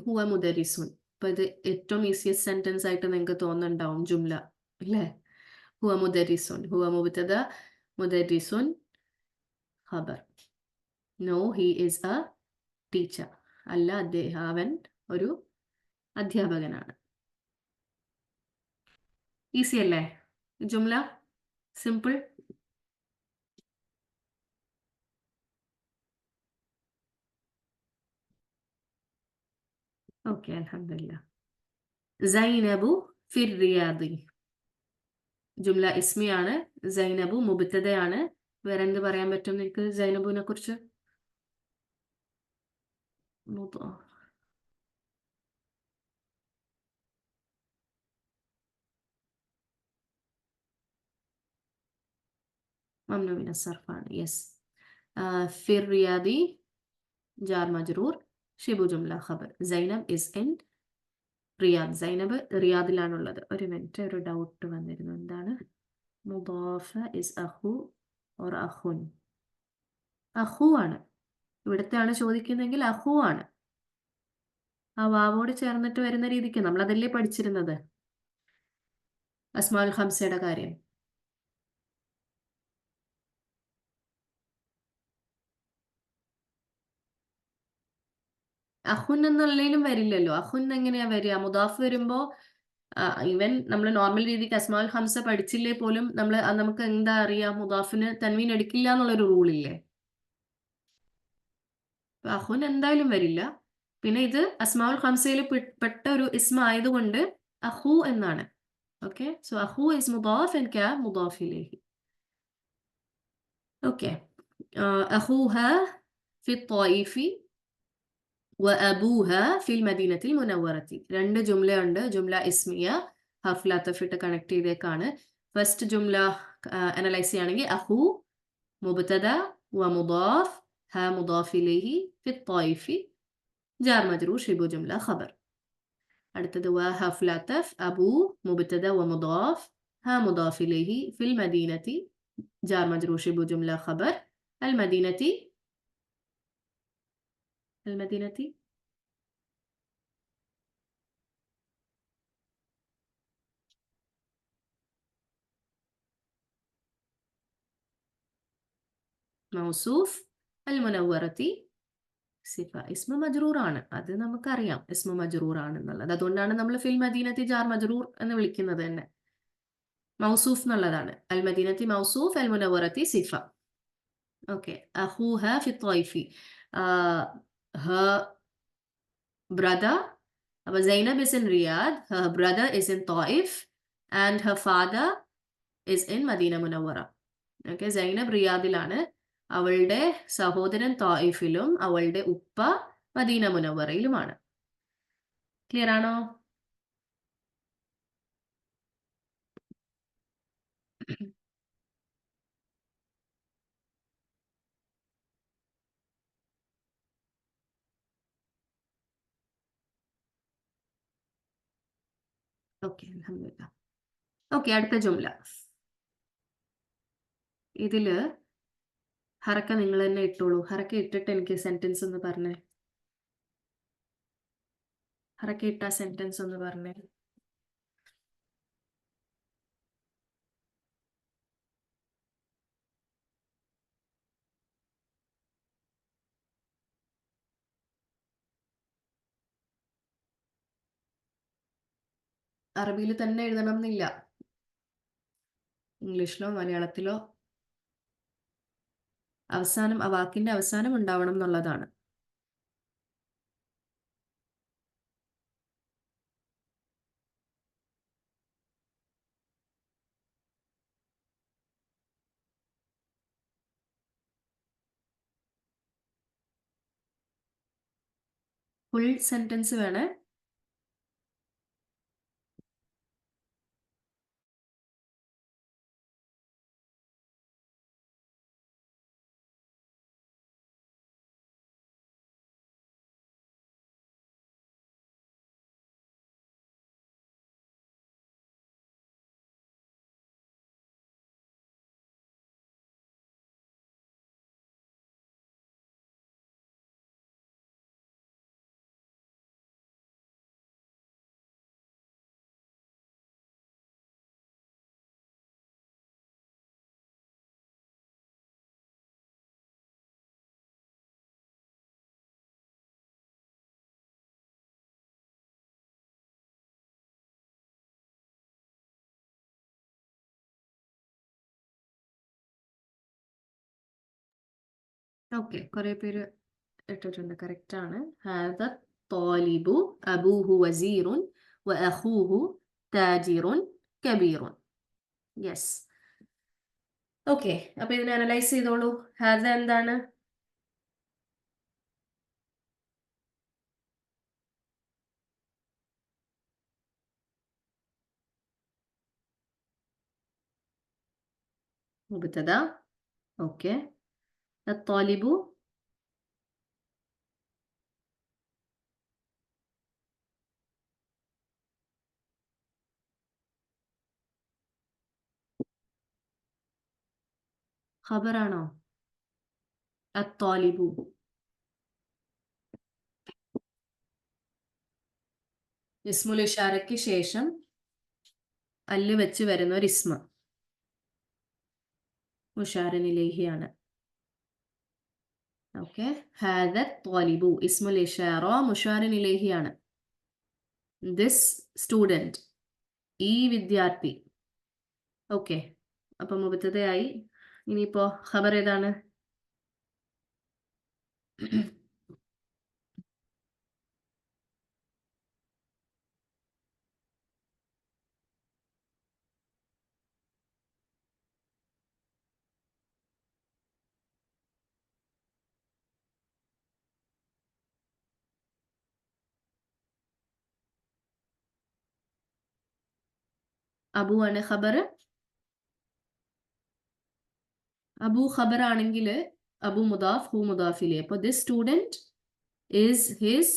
هو مدرس. അപ്പൊ ഇത് ഏറ്റവും ഈസിയസ്റ്റ് സെന്റൻസ് ആയിട്ട് നിങ്ങൾക്ക് തോന്നുന്നുണ്ടാവും ജുംല, അല്ലേ? هو مدرس. هو مبتدا مدرس خبر. No, he is a teacher. അല്ല, അവൻ ഒരു അധ്യാപകനാണ്. ഈസി അല്ലേ ജുംല? സിമ്പിൾ. ഓക്കെ, അൽഹംദുലില്ലാ. സൈനബു ഫിർ റിയാദി. ജുംല ഇസ്മിയാണ്. സൈനബു മുബ്തദയാണ്. വേറെ എന്ത് പറയാൻ പറ്റും നിങ്ങൾക്ക് സൈനബുവിനെ കുറിച്ച്? ممنوع من الصرف ആണ്. യെസ്. ഫിർ റിയാദി ജാർ മജ്റൂർ ഷിബു ജുംല ഖബർ. Zainab is in Riyadh. സൈനബ് റിയാദിലാണുള്ളത്. ഒരു മിനിറ്റ്, ഒരു ഡൗട്ട് വന്നിരുന്നു. എന്താണ്? മുദാഫ ഇസ് അഹു ഓർ അഹുൻ? അഹു ആണ്. ഇവിടത്തെയാണ് ചോദിക്കുന്നതെങ്കിൽ അഹു ആണ്. ആ വാവോട് ചേർന്നിട്ട് വരുന്ന രീതിക്ക് നമ്മൾ അതല്ലേ പഠിച്ചിരുന്നത് അസ്മാഉൽ ഖംസയുടെ കാര്യം. അഹുൻ എന്നുള്ളതിലും വരില്ലല്ലോ. അഹുൻ എങ്ങനെയാ വരിക? മുദാഫ് വരുമ്പോ ഈവൻ നമ്മൾ നോർമൽ രീതിക്ക് അസ്മാഉൽ ഖംസ പഠിച്ചില്ലേ പോലും നമുക്ക് എന്താ അറിയാം, മുദാഫിന് തൻവീൻ എടുക്കില്ല എന്നുള്ളൊരു റൂളില്ലേ. അഹുൻ എന്തായാലും വരില്ല. പിന്നെ ഇത് അസ്മാഉൽ ഖംസയിൽ പെട്ട ഒരു ഇസ്മ ആയതുകൊണ്ട് അഹു എന്നാണ്. ഓക്കെ, സോ അഹു ഇസ് മുദാഫ് ആൻഡ് കാ മുദാഫ് ഇലൈഹി. ഓക്കെ, അഹൂഹ ഫി ത്വായിഫി വഅബൂഹ ഫിൽ മദീനത്തിൽ മുനവ്വറത്തി. രണ്ട് ജുംലയുണ്ട്. ജുംല ഇസ്മിയ ഹർഫുൽ അത്ഫ് കണക്ട് ചെയ്തേക്കാണ്. ഫസ്റ്റ് ജുംല അനലൈസ് ചെയ്യുകയാണെങ്കിൽ അഹു മുബ്തദ വ മുദാഫ് ഹാ മുദാഫ് ഇലൈഹി ഫി ത്വായിഫി ജാർ മജ്റൂർ ഷിബു ജുംല ഖബർ. അടുത്തത് വ ഹർഫുൽ അത്ഫ് അബൂ മുബ്തദ വ മുദാഫ് ഹാ മുദാഫ് ഇലൈഹി ഫിൽ മദീനത്തി ജാർ മജ്റൂർ ഷിബു ജുംല ഖബർ. അൽ മദീനത്തി المدينة മൗസൂഫ് അൽ മുനവ്വറത്തി സിഫ. ഇസ്മ മജ്റൂർ ആണ്, അത് നമുക്കറിയാം ഇസ്മ മജ്റൂർ ആണെന്നുള്ളത്. അതുകൊണ്ടാണ് നമ്മൾ ഫിൽ മദീനത്തി ജാർ മജ്റൂർ എന്ന് വിളിക്കുന്നത് തന്നെ. മൗസൂഫ് എന്നുള്ളതാണ്. അൽ മദീനത്തി മൗസൂഫ് അൽ മുനവ്വറത്തി സിഫ. Okay, അഖൂഹ phi ത്വായിഫി. her brother, aber Zainab is in Riyadh, her brother is in Taif and her father is in Madina Munawwara. Okay, Zainab റിയാദിലാണ്. അവളുടെ സഹോദരൻ തായിഫിലും അവളുടെ ഉപ്പ മദീന മുനവ്വറയിലുമാണ്. ക്ലിയർ ആണോ? ഓക്കെ, അൽഹംദുലില്ലാ. ഓക്കെ, അടുത്ത ജുംല. ഇതില് ഹറക്ക നിങ്ങൾ തന്നെ ഇട്ടോളൂ. ഹറക്ക ഇട്ടിട്ട് എനിക്ക് സെന്റൻസ് ഒന്ന് പറഞ്ഞേ. ഹറക്ക ഇട്ട സെന്റൻസ് ഒന്ന് പറഞ്ഞേ. അറബിയിൽ തന്നെ എഴുതണം എന്നില്ല, ഇംഗ്ലീഷിലോ മലയാളത്തിലോ അവസാനം ആ വാക്കിന്റെ അവസാനം ഉണ്ടാവണം എന്നുള്ളതാണ്. ഫുൾ സെന്റൻസ് വേണേ. ഓക്കെ, കുറെ പേര് ഇട്ടിട്ടുണ്ട്, കറക്റ്റ് ആണ്. ഹാദ ത്വാലിബു അബൂഹു വസീറുൻ വ അഖൂഹു താജിറുൻ കബീറുൻ. യെസ്. ഓക്കെ, അപ്പൊ ഇതിനെ അനലൈസ് ചെയ്തോളൂ. ഹാദ എന്താണ്? മുബ്തദ. ഓക്കെ. അത്വാലിബു ഖബറാണോ? അത്വാലിബു ഇസ്മുൽ ഇഷാരയ്ക്ക് ശേഷം അല്ല് വെച്ച് വരുന്ന ഒരു ഇസ്മ, മുഷാറിൻ ഇലൈഹിയാണ്. ഓക്കെ. ഹാദ ത്വാലിബു ഇസ്മുൽ ഇഷാറ മുഷാറിൻ ഇലൈഹിയാണ്. ദിസ് സ്റ്റുഡന്റ്, ഈ വിദ്യാർത്ഥി. ഓക്കെ, അപ്പൊ മുബത്തതയായി. ഇനിയിപ്പോ ഖബർ ഏതാണ്? അബു ആണ് ഖബർ. അബു ഖബർ ആണെങ്കിൽ അബു മുദാഫ് ഹു മുദാഫിലെ. അപ്പൊ this student is his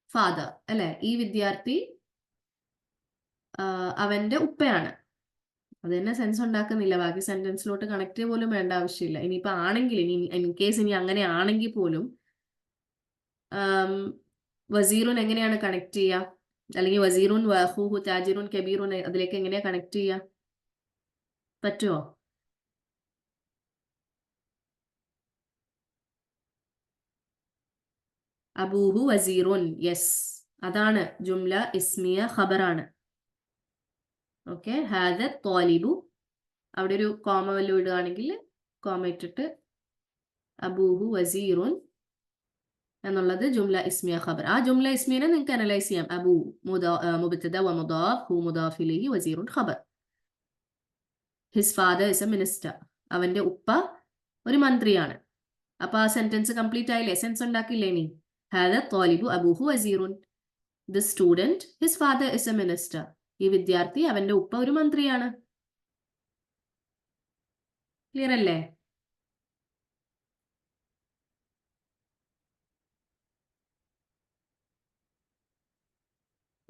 father അല്ലെ? ഈ വിദ്യാർത്ഥി അവന്റെ ഉപ്പയാണ്. അത് തന്നെ സെൻസ് ഉണ്ടാക്കുന്നില്ല, ബാക്കി സെന്റൻസിലോട്ട് കണക്ട് പോലും വേണ്ട ആവശ്യമില്ല. ഇനിയിപ്പോ ആണെങ്കിൽ, ഇനി ഇൻ കേസ് ഇനി അങ്ങനെ ആണെങ്കിൽ പോലും വസീറുൻ എങ്ങനെയാണ് കണക്ട് ചെയ്യുക? അല്ലെങ്കിൽ വസീറുൻ വഹൂഹു താജിറുൻ കബീറുൻ അതിലേക്ക് എങ്ങനെയാ കണക്ട് ചെയ്യുക? പറ്റുമോ? അബൂഹു വസീറുൻ. യെസ്, അതാണ് ജുംല ഇസ്മിയ ഖബറാണ്. ഓക്കെ. ഹാദ ത്വാലിബു, അവിടെ ഒരു കോമ വല്ലതും ഇടുകയാണെങ്കിൽ കോമ ഇട്ടിട്ട് അബൂഹു വസീറുൻ എന്നുള്ളത് ജുംല ഇസ്മിയ ഖബർ. ആ ജുംല ഇസ്മിയനെ നിങ്ങൾക്ക് അനലൈസ് ചെയ്യാം. അബു മുബ്തദ വ മുദാഫ് ഹു മുദാഫ് ഇലൈഹി വസീറുൻ ഖബർ. His father is a minister, അവന്റെ ഉപ്പ ഒരു മന്ത്രിയാണ്. അപ്പൊ ആ സെന്റൻസ് കംപ്ലീറ്റ് ആയില്ലേ? സെൻസ് ഉണ്ടാക്കില്ലേ? ഇനി ഹാദ ത്വാലിബു അബൂഹു വസീറുൻ, the student his father is a minister, ഈ വിദ്യാർത്ഥി അവന്റെ ഉപ്പ ഒരു മന്ത്രിയാണ്. ക്ലിയർ അല്ലേ?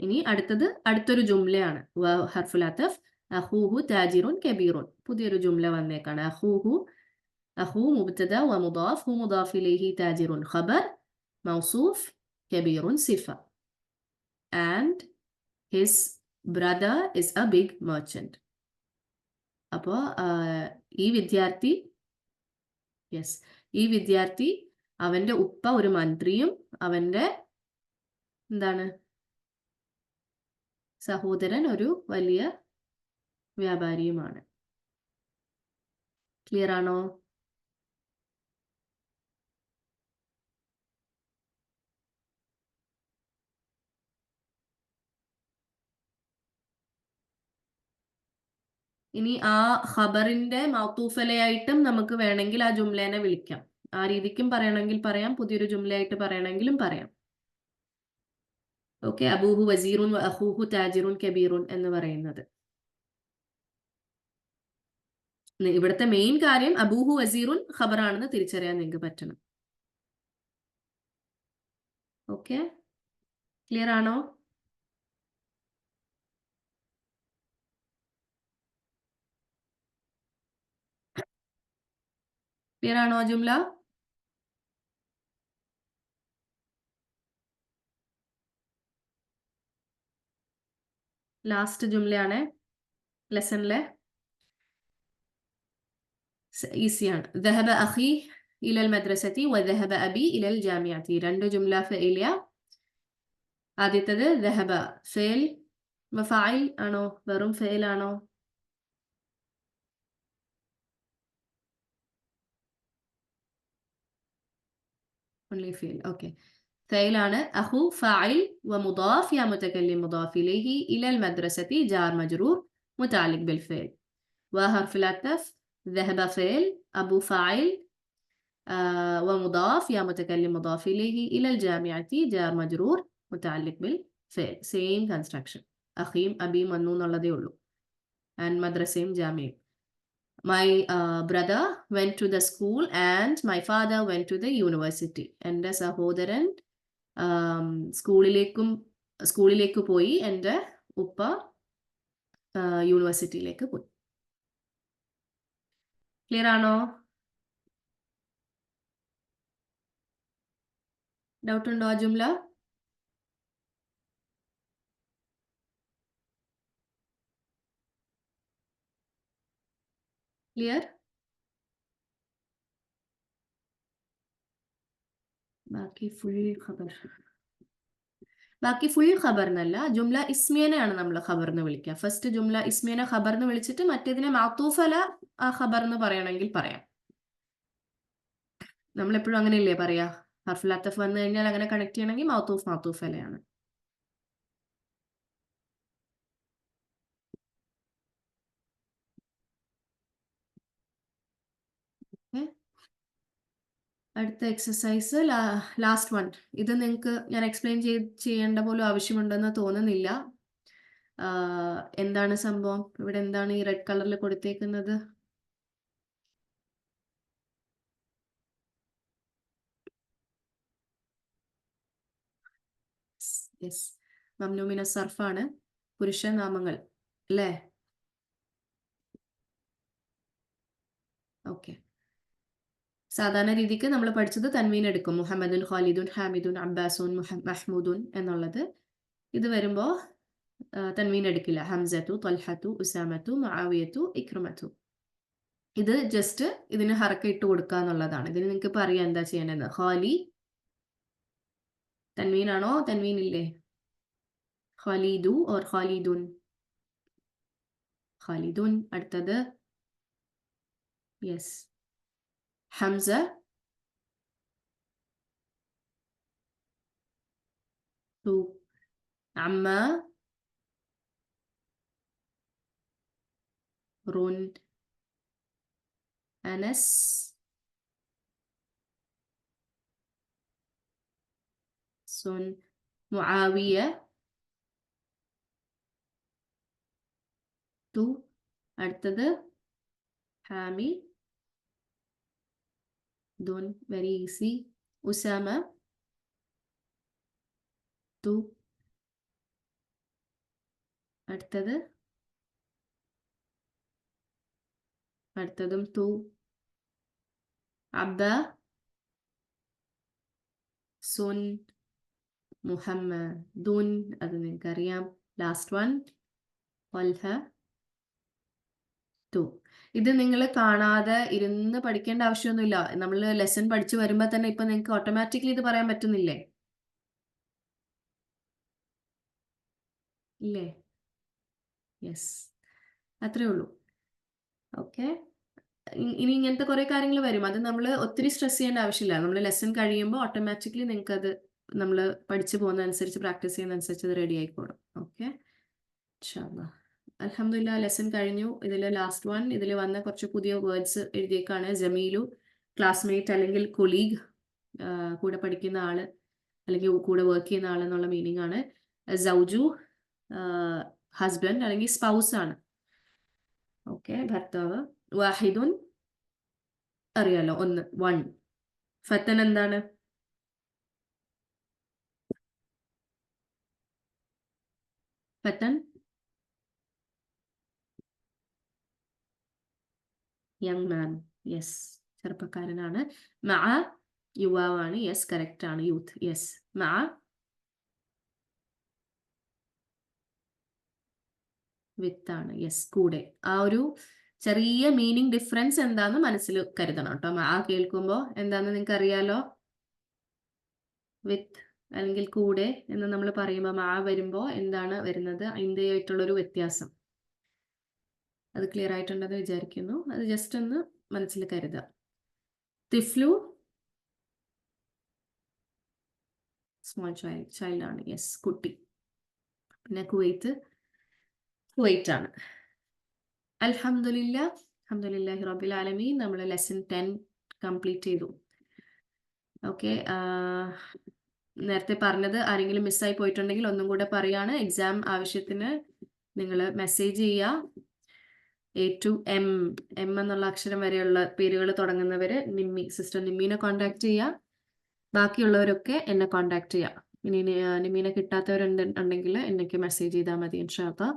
ഇനി അടുത്തൊരു ജുംലയാണ്. വാവ് ഹർഫുൽ അത്ഫ്. അഖൂഹു താജിറുൻ കബീറുൻ. പുതിയൊരു ജുംല വന്നേക്കാണ്. അഖൂ മുബ്തദ വ മുദാഫ്, ഹു മുദാഫ് ഇലൈഹി, താജിറുൻ ഖബർ, മൗസൂഫ്, കബീറുൻ സിഫ. And his brother is a big merchant. അപ്പോൾ ഈ വിദ്യാർത്ഥി അവന്റെ ഉപ്പ ഒരു മന്ത്രിയും അവന്റെ എന്താണ് സഹോദരൻ ഒരു വലിയ വ്യാപാരിയുമാണ്. ക്ലിയർ ആണോ? ഇനി ആ ഖബറിന്റെ മൗത്തൂഫലയായിട്ടും നമുക്ക് വേണമെങ്കിൽ ആ ജുംലേനെ വിളിക്കാം. ആ രീതിക്കും പറയണമെങ്കിൽ പറയാം, പുതിയൊരു ജുംലയായിട്ട് പറയണമെങ്കിലും പറയാം. ഓക്കെ, അബൂഹു വസീറുൻ അഖൂഹു താജിറുൻ കബീറുൻ എന്ന് പറയുന്നത്. ഇവിടുത്തെ മെയിൻ കാര്യം അബൂഹു വസീറുൻ ഖബറാണെന്ന് തിരിച്ചറിയാൻ നിങ്ങൾക്ക് പറ്റണം. ഓക്കെ, ക്ലിയർ ആണോ? ക്ലിയർ ആണോ ജുംല? ലാസ്റ്റ് ജുംലയാണ് ലെസണിലെ. ഈസിയാണ്. ذهب أخي إلى المدرسة وذهب أبي إلى الجامعة. രണ്ട് ജുംല ഫഇലിയ. ആദ്യത്തേത് ذهب ഫഇൽ മഫാഇൽ ആണോ വെറും ഫഇൽ ആണോ? only ഫഇൽ. ഓക്കെ, ഫഇലാണ്. അഖു ഫാഇൽ ومضاف يا متكلم مضاف إليه إلى المدرسة جار مجرور متعلق بالفعل. وحرف العطف ذهب فعل أبو فاعل ومضاف يا متكلم مضاف إليه إلى الجامعة جار مجرور متعلق بالفعل. same construction. أخيم أبي منون ഉള്ളതേ ഉള്ളൂ. and മദ്രസയും ജാമിയും. My brother went to the school and my father went to the university. എൻ്റെ സഹോദരൻ സ്കൂളിലേക്ക് പോയി, എൻ്റെ ഉപ്പ യൂണിവേഴ്സിറ്റിയിലേക്ക് പോയി. ക്ലിയർ ആണോ? ഡൗട്ട് ഉണ്ടോ ആ ജുംല? ക്ലിയർ? ബാക്കി ഫുൾ ഖബർ എന്നല്ല, ജുംല ഇസ്മിയനെയാണ് നമ്മൾ ഖബർ എന്ന് വിളിക്കുക. ഫസ്റ്റ് ജുംല ഇസ്മിയനെ ഖബർ എന്ന് വിളിച്ചിട്ട് മറ്റേതിനെ മാത്തൂഫല ആ ഖബർ എന്ന് പറയണമെങ്കിൽ പറയാം. നമ്മളെപ്പോഴും അങ്ങനെയല്ലേ പറയാ? ഹർഫുൽ അത്ഫ് വന്നു കഴിഞ്ഞാൽ അങ്ങനെ കണക്ട് ചെയ്യണമെങ്കിൽ മാത്തൂഫലയാണ്. അടുത്ത എക്സസൈസ് ലാസ്റ്റ് വൺ. ഇത് നിങ്ങൾക്ക് ഞാൻ എക്സ്പ്ലെയിൻ ചെയ്യേണ്ട പോലും ആവശ്യമുണ്ടെന്ന് തോന്നുന്നില്ല. എന്താണ് സംഭവം? ഇവിടെ എന്താണ് ഈ റെഡ് കളറിൽ കൊടുത്തേക്കുന്നത്? യെസ്, മംനൂ മിന സർഫാണ്. പുരുഷ നാമങ്ങൾ അല്ലേ? ഓക്കെ, സാധാരണ രീതിക്ക് നമ്മൾ പഠിച്ചത് തൻവീൻ എടുക്കും. മുഹമ്മദുൻ, ഖാലിദുൻ, ഹാമിദുൻ, അബ്ബാസുൻ, മഹ്മൂദുൻ എന്നുള്ളത്. ഇത് വരുമ്പോൾ തൻവീൻ എടുക്കില്ല. ഹംസത്തു, തൽഹത്തു, ഉസാമത്തു, മുആവിയത്തു, ഇക്രമത്തു. ഇത് ജസ്റ്റ് ഇതിന് ഹറക്ക ഇട്ട് കൊടുക്കുക എന്നുള്ളതാണ്. ഇതിന് നിങ്ങൾക്ക് ഇപ്പം അറിയാം എന്താ ചെയ്യേണ്ടത്. ഖാലി തൻവീൻ ആണോ? തൻവീൻ ഇല്ലേ? ഖാലിദു ഓർ ഖാലിദുൻ? ഖാലിദുൻ. അടുത്തത് യെസ് ഹംസ. ടു അമ്മ റുൻ അനസ് സുൻ മുആവിയ ടു. അടുത്തത് ഹാമി ദുൻ, വെരി ഈസി. ഉസാമ ടു. അടുത്തത് അടുത്തതും തു. അബ്ബ, സുൻ, മുഹമ്മദുൻ, അത് നിങ്ങൾക്കറിയാം. ലാസ്റ്റ് വൺ വൽഹ ടു. ഇത് നിങ്ങൾ കാണാതെ ഇരുന്ന് പഠിക്കേണ്ട ആവശ്യമൊന്നുമില്ല. നമ്മൾ ലെസൺ പഠിച്ചു വരുമ്പോൾ തന്നെ ഇപ്പൊ നിങ്ങൾക്ക് ഓട്ടോമാറ്റിക്കലി ഇത് പറയാൻ പറ്റുന്നില്ലേ? ഇല്ലേ? യെസ്, അത്രേ ഉള്ളൂ. ഓക്കെ, ഇനി ഇങ്ങനത്തെ കുറെ കാര്യങ്ങൾ വരും. അത് നമ്മൾ ഒത്തിരി സ്ട്രെസ് ചെയ്യേണ്ട ആവശ്യമില്ല. നമ്മൾ ലെസൺ കഴിയുമ്പോൾ ഓട്ടോമാറ്റിക്കലി നിങ്ങൾക്ക് അത് നമ്മൾ പഠിച്ചു പോകുന്നതനുസരിച്ച് പ്രാക്ടീസ് ചെയ്യുന്നതനുസരിച്ച് അത് റെഡി ആയിക്കോളും. ഓക്കെ, അൽഹംദുലില്ലാ ലെസൺ കഴിഞ്ഞു. ഇതിൽ ലാസ്റ്റ് വൺ, ഇതിൽ വന്ന കുറച്ച് പുതിയ വേർഡ്സ് എഴുതിയേക്കാണ്. ജമീലു ക്ലാസ്മേറ്റ് അല്ലെങ്കിൽ കൊളീഗ്, കൂടെ പഠിക്കുന്ന ആള് അല്ലെങ്കിൽ കൂടെ വർക്ക് ചെയ്യുന്ന ആൾ എന്നുള്ള മീനിങ് ആണ്. സൗജു ഹസ്ബൻഡ് അല്ലെങ്കിൽ സ്പൗസ് ആണ്. ഓക്കെ, ഭർത്താവ്. വാഹിദുൻ അറിയാലോ, ഒന്ന്, വൺ. ഫത്തൻ എന്താണ്? ഫത്തൻ യങ് മാൻ, യെസ്, ചെറുപ്പക്കാരനാണ്. മഅ യുവാവാണ്, യെസ്, കറക്റ്റ് ആണ്. Youth, yes. മഅ വിത്താണ്, യെസ്, കൂടെ. ആ ഒരു ചെറിയ മീനിങ് ഡിഫറൻസ് എന്താന്ന് മനസ്സിൽ കരുതണം കേട്ടോ. മഅ കേൾക്കുമ്പോൾ എന്താന്ന് നിങ്ങൾക്ക് അറിയാലോ. വിത്ത് അല്ലെങ്കിൽ കൂടെ എന്ന് നമ്മൾ പറയുമ്പോൾ മഅ വരുമ്പോൾ എന്താണ് വരുന്നത്, അതിൻ്റെ ആയിട്ടുള്ളൊരു വ്യത്യാസം. അത് ക്ലിയർ ആയിട്ടുണ്ടെന്ന് വിചാരിക്കുന്നു. അത് ജസ്റ്റ് ഒന്ന് മനസ്സിൽ കരുതുക. തിഫ്ലു സ്മോൾ ചൈൽഡ് ആണ്, യെസ്, കുട്ടി. പിന്നെ കുവൈറ്റ് ആണ്. അൽഹംദുലില്ലാഹി റബ്ബിൽ ആലമീൻ, നമ്മൾ ലെസൺ 10 കംപ്ലീറ്റ് ചെയ്തു. ഓക്കെ, നേരത്തെ പറഞ്ഞത് ആരെങ്കിലും മിസ്സായി പോയിട്ടുണ്ടെങ്കിൽ ഒന്നും കൂടെ പറയാണ്. എക്സാം ആവശ്യത്തിന് നിങ്ങൾ മെസ്സേജ് ചെയ്യുക. എ ടു എം എന്നുള്ള അക്ഷരം വരെയുള്ള പേരുകൾ തുടങ്ങുന്നവര് സിസ്റ്റർ നിമ്മീനെ കോൺടാക്ട് ചെയ്യുക. ബാക്കിയുള്ളവരൊക്കെ എന്നെ കോൺടാക്ട് ചെയ്യുക. ഇനി നിമ്മീനെ കിട്ടാത്തവരുണ്ടെങ്കിൽ എനിക്ക് മെസ്സേജ് ചെയ്താൽ മതി ഇൻഷാ അല്ലാഹ്.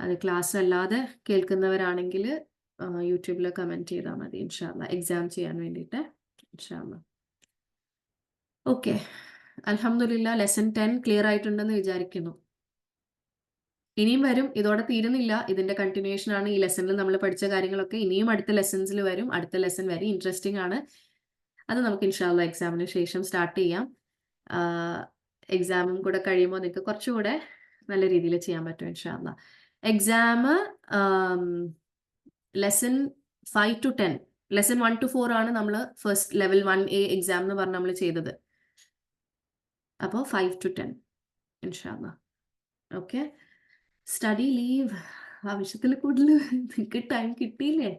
അത് ക്ലാസ് അല്ലാതെ കേൾക്കുന്നവരാണെങ്കിൽ യൂട്യൂബിൽ കമൻറ്റ് ചെയ്താൽ മതി ഇൻഷാ അല്ലാഹ്, എക്സാം ചെയ്യാൻ വേണ്ടിയിട്ട് ഇൻഷാ അല്ലാഹ്. ഓക്കെ, അൽഹംദുലില്ലാ ലെസൺ 10 ക്ലിയർ ആയിട്ടുണ്ടെന്ന് വിചാരിക്കുന്നു. ഇനിയും വരും, ഇതോടെ തീരുന്നില്ല. ഇതിന്റെ കണ്ടിന്യൂഷൻ ആണ്. ഈ ലെസണിൽ നമ്മൾ പഠിച്ച കാര്യങ്ങളൊക്കെ ഇനിയും അടുത്ത ലെസൺസിൽ വരും. അടുത്ത ലെസൺ വെരി ഇൻട്രസ്റ്റിംഗ് ആണ്. അത് നമുക്ക് ഇൻഷാ അല്ലാഹ് എക്സാമിന് ശേഷം സ്റ്റാർട്ട് ചെയ്യാം. എക്സാമും കൂടെ കഴിയുമ്പോൾ നിങ്ങൾക്ക് കുറച്ചുകൂടെ നല്ല രീതിയിൽ ചെയ്യാൻ പറ്റും ഇൻഷാ അല്ലാഹ്. Exam lesson 5 to 10, lesson 1 to 4 ആണ് നമ്മൾ ഫസ്റ്റ് ലെവൽ 1A എക്സാം എന്ന് പറഞ്ഞ് നമ്മൾ ചെയ്തത്. അപ്പോൾ 5 to 10 ഇൻഷാ അല്ലാഹ്. ഓക്കെ, സ്റ്റഡി ലീവ് ആവശ്യത്തിൽ കൂടുതൽ നിങ്ങൾക്ക് ടൈം കിട്ടിയില്ലേ?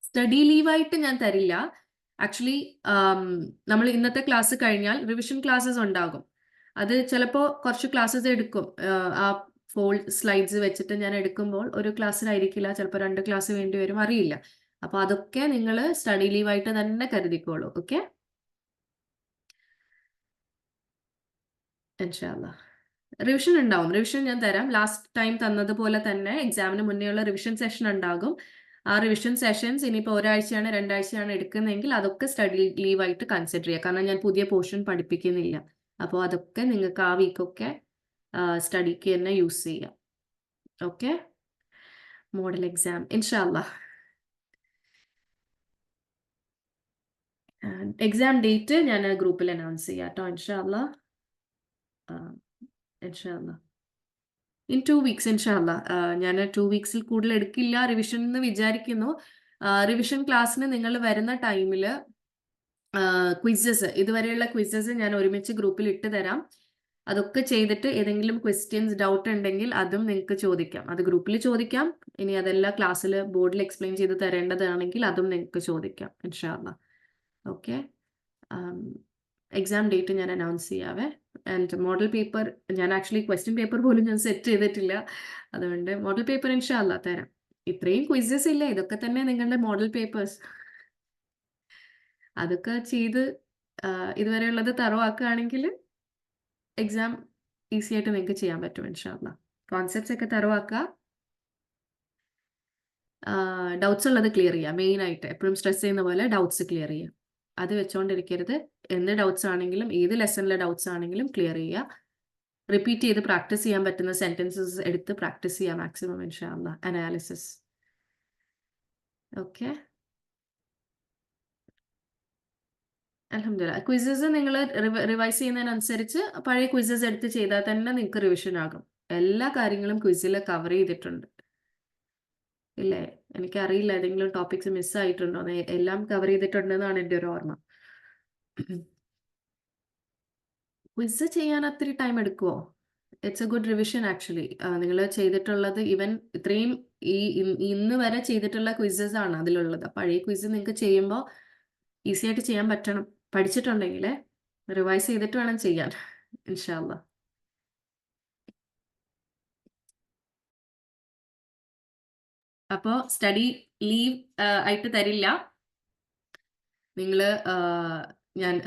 സ്റ്റഡി ലീവായിട്ട് ഞാൻ തരില്ല. ആക്ച്വലി നമ്മൾ ഇന്നത്തെ ക്ലാസ് കഴിഞ്ഞാൽ റിവിഷൻ ക്ലാസ്സസ് ഉണ്ടാകും. അത് ചിലപ്പോൾ കുറച്ച് ക്ലാസ്സസ് എടുക്കും. ആ സ്ലൈഡ്സ് വെച്ചിട്ട് ഞാൻ എടുക്കുമ്പോൾ ഒരു ക്ലാസ്സിലായിരിക്കില്ല, ചിലപ്പോൾ 2 ക്ലാസ് വേണ്ടി വരും, അറിയില്ല. അപ്പോൾ അതൊക്കെ നിങ്ങൾ സ്റ്റഡി ലീവായിട്ട് തന്നെ കരുതിക്കോളൂ. ഓക്കെ, ഇൻഷാ അല്ലാഹ്. റിവിഷൻ ഉണ്ടാവും, റിവിഷൻ ഞാൻ തരാം. ലാസ്റ്റ് ടൈം തന്നതുപോലെ തന്നെ എക്സാമിന് മുന്നേയുള്ള റിവിഷൻ സെഷൻ ഉണ്ടാകും. ആ റിവിഷൻ സെഷൻസ് ഇനിയിപ്പോൾ ഒരാഴ്ചയാണ് 2 ആഴ്ചയാണ് എടുക്കുന്നതെങ്കിൽ അതൊക്കെ സ്റ്റഡി ലീവായിട്ട് കൺസിഡർ ചെയ്യുക. കാരണം ഞാൻ പുതിയ പോർഷൻ പഠിപ്പിക്കുന്നില്ല. അപ്പോൾ അതൊക്കെ നിങ്ങൾക്ക് ആ വീക്കൊക്കെ സ്റ്റഡിക്ക് തന്നെ യൂസ് ചെയ്യാം. ഓക്കെ, മോഡൽ എക്സാം ഇൻഷാ അല്ലാഹ്. എക്സാം ഡേറ്റ് ഞാൻ ഗ്രൂപ്പിൽ അനൗൺസ് ചെയ്യാം കേട്ടോ ഇൻഷാ അല്ലാഹ്. ഇൻഷാ അല്ലാഹ് ഇൻ 2 വീക്സ് ഇൻഷാ അല്ലാഹ്. ഞാൻ 2 വീക്സിൽ കൂടുതൽ എടുക്കില്ല റിവിഷൻ എന്ന് വിചാരിക്കുന്നു. റിവിഷൻ ക്ലാസ്സിന് നിങ്ങൾ വരുന്ന ടൈമിൽ ക്വിസസ്, ഇതുവരെയുള്ള ക്വിസസ് ഞാൻ ഒരുമിച്ച് ഗ്രൂപ്പിൽ ഇട്ട് തരാം. അതൊക്കെ ചെയ്തിട്ട് ഏതെങ്കിലും ക്വസ്റ്റ്യൻസ് ഡൗട്ട് ഉണ്ടെങ്കിൽ അതും നിങ്ങൾക്ക് ചോദിക്കാം. അത് ഗ്രൂപ്പിൽ ചോദിക്കാം. ഇനി അതെല്ലാം ക്ലാസ്സിൽ ബോർഡിൽ എക്സ്പ്ലെയിൻ ചെയ്ത് തരേണ്ടതാണെങ്കിൽ അതും നിങ്ങൾക്ക് ചോദിക്കാം ഇൻഷാ അല്ലാഹ്. ഓക്കെ, എക്സാം ഡേറ്റ് ഞാൻ അനൗൺസ് ചെയ്യാവേ. ആൻഡ് മോഡൽ പേപ്പർ ഞാൻ ആക്ച്വലി ക്വസ്റ്റ്യൻ പേപ്പർ പോലും ഞാൻ സെറ്റ് ചെയ്തിട്ടില്ല. അതുകൊണ്ട് മോഡൽ പേപ്പർ ഇൻഷാ അല്ലാഹ് തരാം. ഇത്രയും ക്വിസസ് ഇല്ല, ഇതൊക്കെ തന്നെ നിങ്ങളുടെ മോഡൽ പേപ്പേഴ്സ്. അതൊക്കെ ചെയ്ത് ഇതുവരെയുള്ളത് തറവാക്കുകയാണെങ്കിൽ എക്സാം ഈസി ആയിട്ട് നിങ്ങൾക്ക് ചെയ്യാൻ പറ്റും ഇൻഷാല്ല. കോൺസെപ്റ്റ്സ് ഒക്കെ തറവാക്കുക, ഡൗട്ട്സ് ഉള്ളത് ക്ലിയർ ചെയ്യുക. മെയിൻ ആയിട്ട് എപ്പോഴും സ്ട്രെസ് ചെയ്യുന്ന പോലെ ഡൗട്ട്സ് ക്ലിയർ ചെയ്യുക. അത് വെച്ചുകൊണ്ടിരിക്കരുത്. എന്ത് ഡൗട്ട്സ് ആണെങ്കിലും ഏത് ലെസണിലെ ഡൗട്ട്സ് ആണെങ്കിലും ക്ലിയർ ചെയ്യുക. റിപ്പീറ്റ് ചെയ്ത് പ്രാക്ടീസ് ചെയ്യാൻ പറ്റുന്ന സെന്റൻസസ് എടുത്ത് പ്രാക്ടീസ് ചെയ്യുക മാക്സിമം ഇൻഷാല്ല. അനാലിസിസ്. ഓക്കെ, അൽഹംദുലില്ലാ. ക്വിസസ് നിങ്ങൾ റിവൈസ് ചെയ്യുന്നതിനനുസരിച്ച് പഴയ ക്വിസസ് എടുത്ത് ചെയ്താൽ തന്നെ നിങ്ങൾക്ക് റിവിഷൻ ആകും. എല്ലാ കാര്യങ്ങളും ക്വിസിൽ കവർ ചെയ്തിട്ടുണ്ട് ഇല്ലേ? എനിക്കറിയില്ല ഏതെങ്കിലും ടോപ്പിക്സ് മിസ്സായിട്ടുണ്ടോ. എല്ലാം കവർ ചെയ്തിട്ടുണ്ടെന്നാണ് എൻ്റെ ഒരു ഓർമ്മ. ക്വിസ് ചെയ്യാൻ ഒത്തിരി ടൈം എടുക്കുമോ? It's A good revision actually. നിങ്ങൾ ചെയ്തിട്ടുള്ളത് ഈവൻ ഇത്രയും ഇന്ന് വരെ ചെയ്തിട്ടുള്ള ക്വിസസ് ആണ് അതിലുള്ളത്. പഴയ ക്വിസ് നിങ്ങൾക്ക് ചെയ്യുമ്പോൾ ഈസി ആയിട്ട് ചെയ്യാൻ പറ്റണം. പഠിച്ചിട്ടുണ്ടെങ്കിൽ റിവൈസ് ചെയ്തിട്ട് വേണം ചെയ്യാൻ ഇൻഷാല്ല. അപ്പോൾ സ്റ്റഡി ലീവ് ആയിട്ട് തരില്ല. നിങ്ങൾ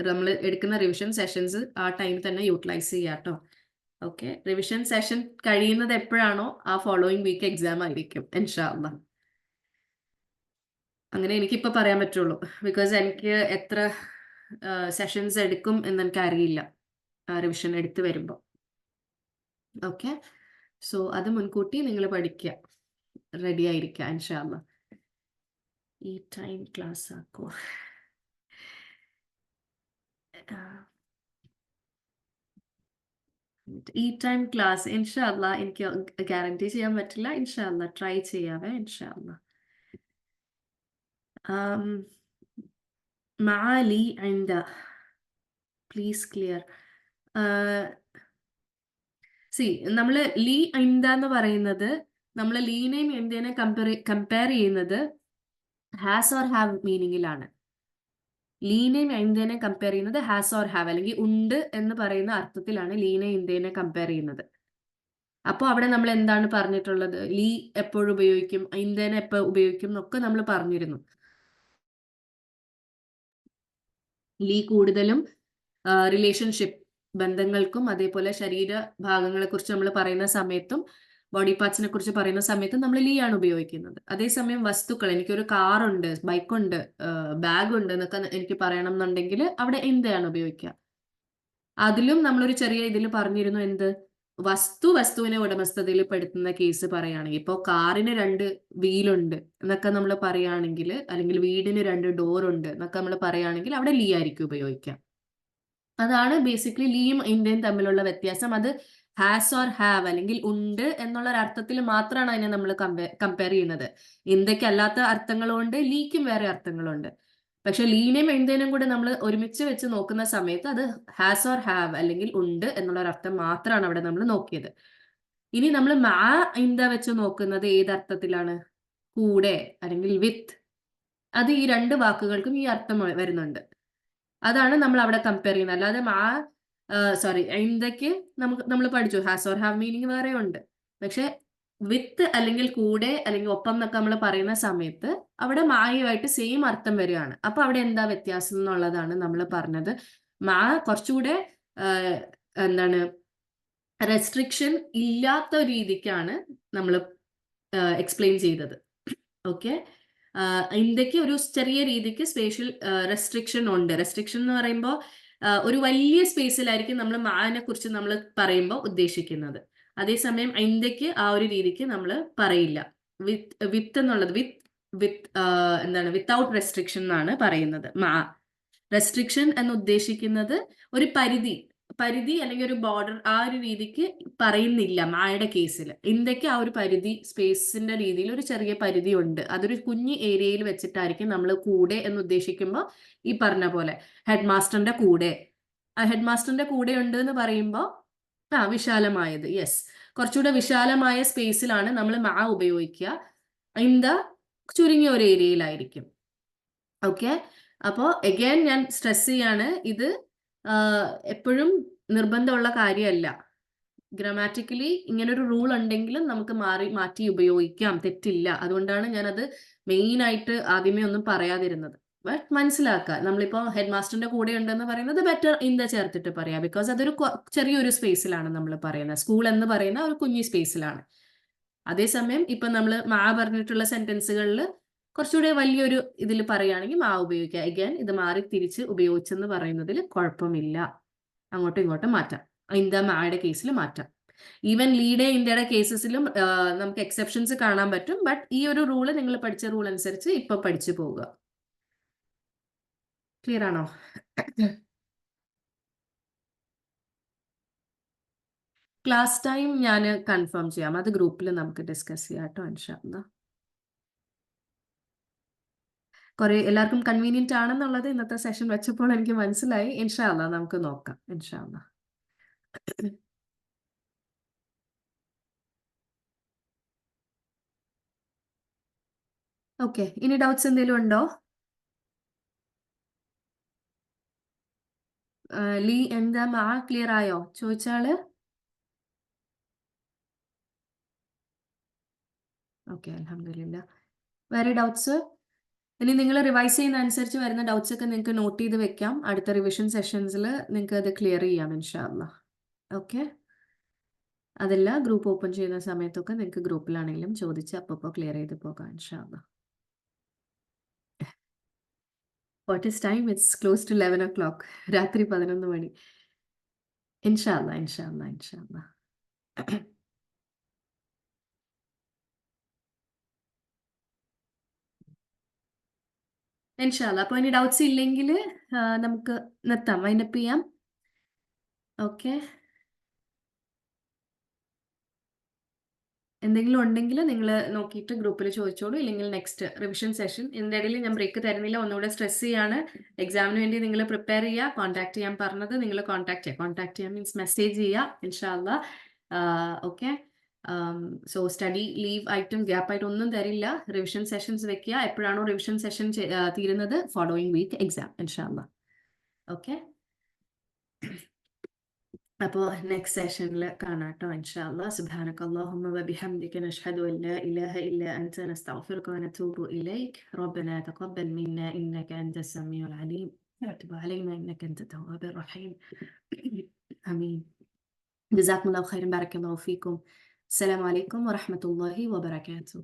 നമ്മൾ എടുക്കുന്ന റിവിഷൻ സെഷൻസ് ആ ടൈം തന്നെ യൂട്ടിലൈസ് ചെയ്യുക കേട്ടോ. ഓക്കെ, റിവിഷൻ സെഷൻ കഴിയുന്നത് എപ്പോഴാണോ ആ ഫോളോയിങ് വീക്ക് എക്സാം ആയിരിക്കും ഇൻഷാല്ല. അങ്ങനെ എനിക്കിപ്പോൾ പറയാൻ പറ്റുള്ളൂ. ബിക്കോസ് എനിക്ക് എത്ര സെഷൻസ് എടുക്കും എന്ന് എനിക്ക് അറിയില്ല റിവിഷൻ എടുത്ത് വരുമ്പോൾ. ഓക്കെ, സോ അത് മുൻകൂട്ടി നിങ്ങൾ പഠിക്കുക, റെഡി ആയിരിക്കുക ഇൻഷാല്ല. ഈ ടൈം ക്ലാസ് ആക്കോ? ഈ ടൈം ക്ലാസ് ഇൻഷാല്ല എനിക്ക് ഗ്യാരണ്ടി ചെയ്യാൻ പറ്റില്ല. ഇൻഷാല്ല ട്രൈ ചെയ്യാവേ ഇൻഷാല്ല. معالي عند പ്ലീസ് ക്ലിയർ. സി നമ്മൾ ലീ ഐന്ദ എന്ന് പറയുന്നത്, നമ്മൾ ലീനെയും എന്തേനെ കമ്പയർ ചെയ്യുന്നത് ഹാസ് ഓർ ഹാവ് മീനിങ്ങിലാണ്. ലീനെയും ഐന്ദനെ കമ്പയർ ചെയ്യുന്നത് ഹാസ് ഓർ ഹാവ് അല്ലെങ്കിൽ ഉണ്ട് എന്ന് പറയുന്ന അർത്ഥത്തിലാണ് ലീനെ ഇന്ത്യനെ കമ്പയർ ചെയ്യുന്നത്. അപ്പോൾ അവിടെ നമ്മൾ എന്താണ് പറഞ്ഞിട്ടുള്ളത്? ലീ എപ്പോഴും ഉപയോഗിക്കും, ഐന്ദനെ എപ്പോൾ ഉപയോഗിക്കും എന്നൊക്കെ നമ്മൾ പറഞ്ഞിരുന്നു. ലീ കൂടുതലും റിലേഷൻഷിപ്പ് ബന്ധങ്ങൾക്കും അതേപോലെ ശരീര ഭാഗങ്ങളെ കുറിച്ച് നമ്മൾ പറയുന്ന സമയത്തും ബോഡി പാർട്സിനെ കുറിച്ച് പറയുന്ന സമയത്തും നമ്മൾ ലീ ആണ് ഉപയോഗിക്കുന്നത്. അതേസമയം വസ്തുക്കൾ, എനിക്കൊരു കാറുണ്ട്, ബൈക്കുണ്ട്, ബാഗ് ഉണ്ട് എന്നൊക്കെ എനിക്ക് പറയണം എന്നുണ്ടെങ്കിൽ അവിടെ എന്താണ് ഉപയോഗിക്കുക? അതിലും നമ്മളൊരു ചെറിയ ഇതിൽ പറഞ്ഞിരുന്നു എന്ത്, വസ്തുവിനെ ഉടമസ്ഥതയിൽ പെടുത്തുന്ന കേസ് പറയുകയാണെങ്കിൽ, ഇപ്പോൾ കാറിന് 2 വീലുണ്ട് എന്നൊക്കെ നമ്മൾ പറയുകയാണെങ്കിൽ, അല്ലെങ്കിൽ വീടിന് 2 ഡോറുണ്ട് എന്നൊക്കെ നമ്മൾ പറയുകയാണെങ്കിൽ അവിടെ ലീ ആയിരിക്കും ഉപയോഗിക്കുക. അതാണ് ബേസിക്കലി ലീയും ഇന്ത്യയും തമ്മിലുള്ള വ്യത്യാസം. അത് ഹാസ് ഓർ ഹാവ് അല്ലെങ്കിൽ ഉണ്ട് എന്നുള്ള ഒരു അർത്ഥത്തിൽ മാത്രമാണ് അതിനെ നമ്മൾ കമ്പയർ ചെയ്യുന്നത്. ഇന്ത്യക്ക് അല്ലാത്ത അർത്ഥങ്ങളുണ്ട്, ലീക്കും വേറെ അർത്ഥങ്ങളുണ്ട്. പക്ഷെ ലീനെയും ഇന്ത്യനും കൂടെ നമ്മൾ ഒരുമിച്ച് വെച്ച് നോക്കുന്ന സമയത്ത് അത് ഹാസ് ഓർ ഹാവ് അല്ലെങ്കിൽ ഉണ്ട് എന്നുള്ള ഒരു അർത്ഥം മാത്രമാണ് അവിടെ നമ്മൾ നോക്കിയത്. ഇനി നമ്മൾ മാ ഇന്ത വെച്ച് നോക്കുന്നത് ഏതർത്ഥത്തിലാണ്? കൂടെ അല്ലെങ്കിൽ വിത്ത്. അത് ഈ 2 വാക്കുകൾക്കും ഈ അർത്ഥം വരുന്നുണ്ട്. അതാണ് നമ്മൾ അവിടെ കമ്പയർ ചെയ്യുന്നത്. അല്ലാതെ ഇന്ത്യക്ക് നമ്മൾ പഠിച്ചു ഹാസ് ഓർ ഹാവ് മീനിങ് വേറെ ഉണ്ട്. പക്ഷെ വിത്ത് അല്ലെങ്കിൽ കൂടെ അല്ലെങ്കിൽ ഒപ്പം എന്നൊക്കെ നമ്മൾ പറയുന്ന സമയത്ത് അവിടെ മായുമായിട്ട് സെയിം അർത്ഥം വരികയാണ്. അപ്പൊ അവിടെ എന്താ വ്യത്യാസം എന്നുള്ളതാണ് നമ്മൾ പറഞ്ഞത്. മാ കുറച്ചുകൂടെ എന്താണ് റെസ്ട്രിക്ഷൻ ഇല്ലാത്ത രീതിക്കാണ് നമ്മൾ എക്സ്പ്ലെയിൻ ചെയ്തത്. ഓക്കെ, ഇന്ത്യക്ക് ഒരു ചെറിയ രീതിക്ക് സ്പേഷ്യൽ റെസ്ട്രിക്ഷൻ ഉണ്ട്. റെസ്ട്രിക്ഷൻ എന്ന് പറയുമ്പോൾ ഒരു വലിയ സ്പേസിലായിരിക്കും നമ്മൾ മാനെ കുറിച്ച് നമ്മൾ പറയുമ്പോൾ ഉദ്ദേശിക്കുന്നത്. അതേസമയം ഇന്ത്യക്ക് ആ ഒരു രീതിക്ക് നമ്മൾ പറയില്ല. വിത്ത് എന്നുള്ളത് എന്താണ് വിത്തൗട്ട് റെസ്ട്രിക്ഷൻ എന്നാണ് പറയുന്നത്. റെസ്ട്രിക്ഷൻ എന്ന് ഉദ്ദേശിക്കുന്നത് ഒരു പരിധി അല്ലെങ്കിൽ ഒരു ബോർഡർ, ആ ഒരു രീതിക്ക് പറയുന്നില്ല മായുടെ കേസിൽ. ഇന്ത്യക്ക് ആ ഒരു പരിധി, സ്പേസിന്റെ രീതിയിൽ ഒരു ചെറിയ പരിധി ഉണ്ട്. അതൊരു കുഞ്ഞു ഏരിയയിൽ വെച്ചിട്ടായിരിക്കും നമ്മൾ കൂടെ എന്ന് ഉദ്ദേശിക്കുമ്പോൾ ഈ പറഞ്ഞ പോലെ ഹെഡ് മാസ്റ്ററിന്റെ കൂടെ, ഹെഡ് മാസ്റ്ററിന്റെ കൂടെ ഉണ്ട് എന്ന് പറയുമ്പോൾ വിശാലമായത്, യെസ്, കുറച്ചുകൂടെ വിശാലമായ സ്പേസിലാണ് നമ്മൾ മാ ഉപയോഗിക്കുക. ഇന്ത്യ ചുരുങ്ങിയ ഒരു ഏരിയയിലായിരിക്കും. ഓക്കെ, അപ്പോൾ എഗെയിൻ ഞാൻ സ്ട്രെസ് ചെയ്യാണ്, ഇത് എപ്പോഴും നിർബന്ധമുള്ള കാര്യമല്ല. ഗ്രാമാറ്റിക്കലി ഇങ്ങനൊരു റൂൾ ഉണ്ടെങ്കിലും നമുക്ക് മാറ്റി ഉപയോഗിക്കാം, തെറ്റില്ല. അതുകൊണ്ടാണ് ഞാനത് മെയിൻ ആയിട്ട് ആദ്യമേ ഒന്നും പറയാതിരുന്നത്. ബട്ട് മനസ്സിലാക്കുക. നമ്മളിപ്പോ ഹെഡ് മാസ്റ്ററിന്റെ കൂടെ ഉണ്ടെന്ന് പറയുന്നത് ബെറ്റർ ഇൻ ദ ചേർത്തിട്ട് പറയാം. ബിക്കോസ് അതൊരു ചെറിയൊരു സ്പേസിലാണ് നമ്മൾ പറയുന്നത്. സ്കൂൾ എന്ന് പറയുന്ന ഒരു കുഞ്ഞി സ്പേസിലാണ്. അതേസമയം ഇപ്പൊ നമ്മൾ മാ പറഞ്ഞിട്ടുള്ള സെന്റൻസുകളിൽ കുറച്ചുകൂടെ വലിയൊരു ഇതിൽ പറയുകയാണെങ്കിൽ മാ ഉപയോഗിക്കുക. അഗൈൻ ഇത് മാറി തിരിച്ച് ഉപയോഗിച്ചെന്ന് പറയുന്നതിൽ കുഴപ്പമില്ല. അങ്ങോട്ടും ഇങ്ങോട്ടും മാറ്റാം. ഇന്ത മായുടെ കേസിൽ മാറ്റാം. ഈവൻ ലീഡ് ഇന്ത്യയുടെ കേസസിലും നമുക്ക് എക്സെപ്ഷൻസ് കാണാൻ പറ്റും. ബട്ട് ഈ ഒരു റൂള് നിങ്ങൾ പഠിച്ച റൂൾ അനുസരിച്ച് ഇപ്പൊ പഠിച്ചു പോവുക. ക്ലിയർ ആണോ? ക്ലാസ് ടൈം ഞാൻ കൺഫേം ചെയ്യാം. അത് ഗ്രൂപ്പിൽ നമുക്ക് ഡിസ്കസ് ചെയ്യാം കേട്ടോ ഇൻഷാ അല്ലാ. എല്ലാവർക്കും കൺവീനിയന്റ് ആണെന്നുള്ളത് ഇന്നത്തെ സെഷൻ വെച്ചപ്പോൾ എനിക്ക് മനസ്സിലായി. ഇൻഷാ അല്ലാ നമുക്ക് നോക്കാം. ഇൻഷാ അല്ലാ. ഓക്കെ, ഇനി ഡൗട്ട്സ് എന്തെങ്കിലും ഉണ്ടോ? ലീ എന്താ മാ ക്ലിയർ ആയോ ചോദിച്ചാള്? ഓക്കെ, അൽഹംദുലില്ലാ. വേറെ ഡൗട്ട്സ്? ഇനി നിങ്ങൾ റിവൈസ് ചെയ്യുന്ന അനുസരിച്ച് വരുന്ന ഡൗട്ട്സ് ഒക്കെ നിങ്ങൾക്ക് നോട്ട് ചെയ്ത് വെക്കാം. അടുത്ത റിവിഷൻ സെഷൻസിൽ നിങ്ങൾക്ക് അത് ക്ലിയർ ചെയ്യാം ഇൻഷാ അല്ലാ. ഓക്കെ, അതല്ല ഗ്രൂപ്പ് ഓപ്പൺ ചെയ്യുന്ന സമയത്തൊക്കെ നിങ്ങൾക്ക് ഗ്രൂപ്പിലാണെങ്കിലും ചോദിച്ച് അപ്പോൾ ക്ലിയർ ചെയ്ത് പോകാം ഇൻഷാ അല്ലാ. What is time? It's close to 11 o'clock. രാത്രി 11 മണി. ഇൻഷാ അല്ലാ, ഇൻഷാ അല്ലാ, ഇൻഷാ അല്ലാ. ഇൻഷാ അല്ലാ. അപ്പോൾ ഇനി ഡൗട്ട്സ് ഇല്ലെങ്കിൽ നമുക്ക് നിർത്താം, വൈൻഡപ്പ് ചെയ്യാം. ഓക്കെ, എന്തെങ്കിലും ഉണ്ടെങ്കിൽ നിങ്ങൾ നോക്കിയിട്ട് ഗ്രൂപ്പിൽ ചോദിച്ചോളൂ. ഇല്ലെങ്കിൽ നെക്സ്റ്റ് റിവിഷൻ സെഷൻ. ഇതിൻ്റെ ഇടയിൽ ഞാൻ ബ്രേക്ക് തരുന്നില്ല. ഒന്നുകൂടെ സ്ട്രെസ് ചെയ്യാണ്. എക്സാമിന് വേണ്ടി നിങ്ങൾ പ്രിപ്പയർ ചെയ്യുക. കോൺടാക്ട് ചെയ്യാൻ പറഞ്ഞത് നിങ്ങൾ കോൺടാക്ട് ചെയ്യുക. കോൺടാക്ട് ചെയ്യാൻ മീൻസ് മെസ്സേജ് ചെയ്യുക ഇൻഷാ അല്ലാ. ഓക്കെ, സോ സ്റ്റഡി ലീവ് ആയിട്ടും ഗ്യാപ്പ് ആയിട്ടും ഒന്നും തരില്ല. റിവിഷൻ സെഷൻസ് വെക്കുക. എപ്പോഴാണോ റിവിഷൻ സെഷൻ തീരുന്നത് ഫോളോയിങ് വീക്ക് എക്സാം ഇൻഷാ അല്ലാ. ഓക്കെ, അപ്പോൾ നെക്സ്റ്റ് സെഷനിൽ കാണാം കേട്ടോ ഇൻഷാ അല്ലാ. സുബ്ഹാനക അല്ലാഹുമ്മ വബിഹംദിക നശ്ഹദു അൻ ലാ ഇലാഹ ഇല്ല അൻത നസ്തഗ്ഫിറുക വനതൂബു ഇലൈക് റബ്ബനാ തഖബ്ബൽ മിന്നാ ഇന്നക അൻതസ് സമീഉൽ അലീം വതുബ് അലൈനാ ഇന്നക അൻതത് തവ്വാബുർ റഹീം. ആമീൻ. ജസാക്കുമുല്ലാഹു ഖൈറൻ. ബറക്കല്ലാഹു ഫീക്കും. അസ്സലാമു അലൈക്കും വറഹ്മത്തുള്ളാഹി വബറകാതുഹു.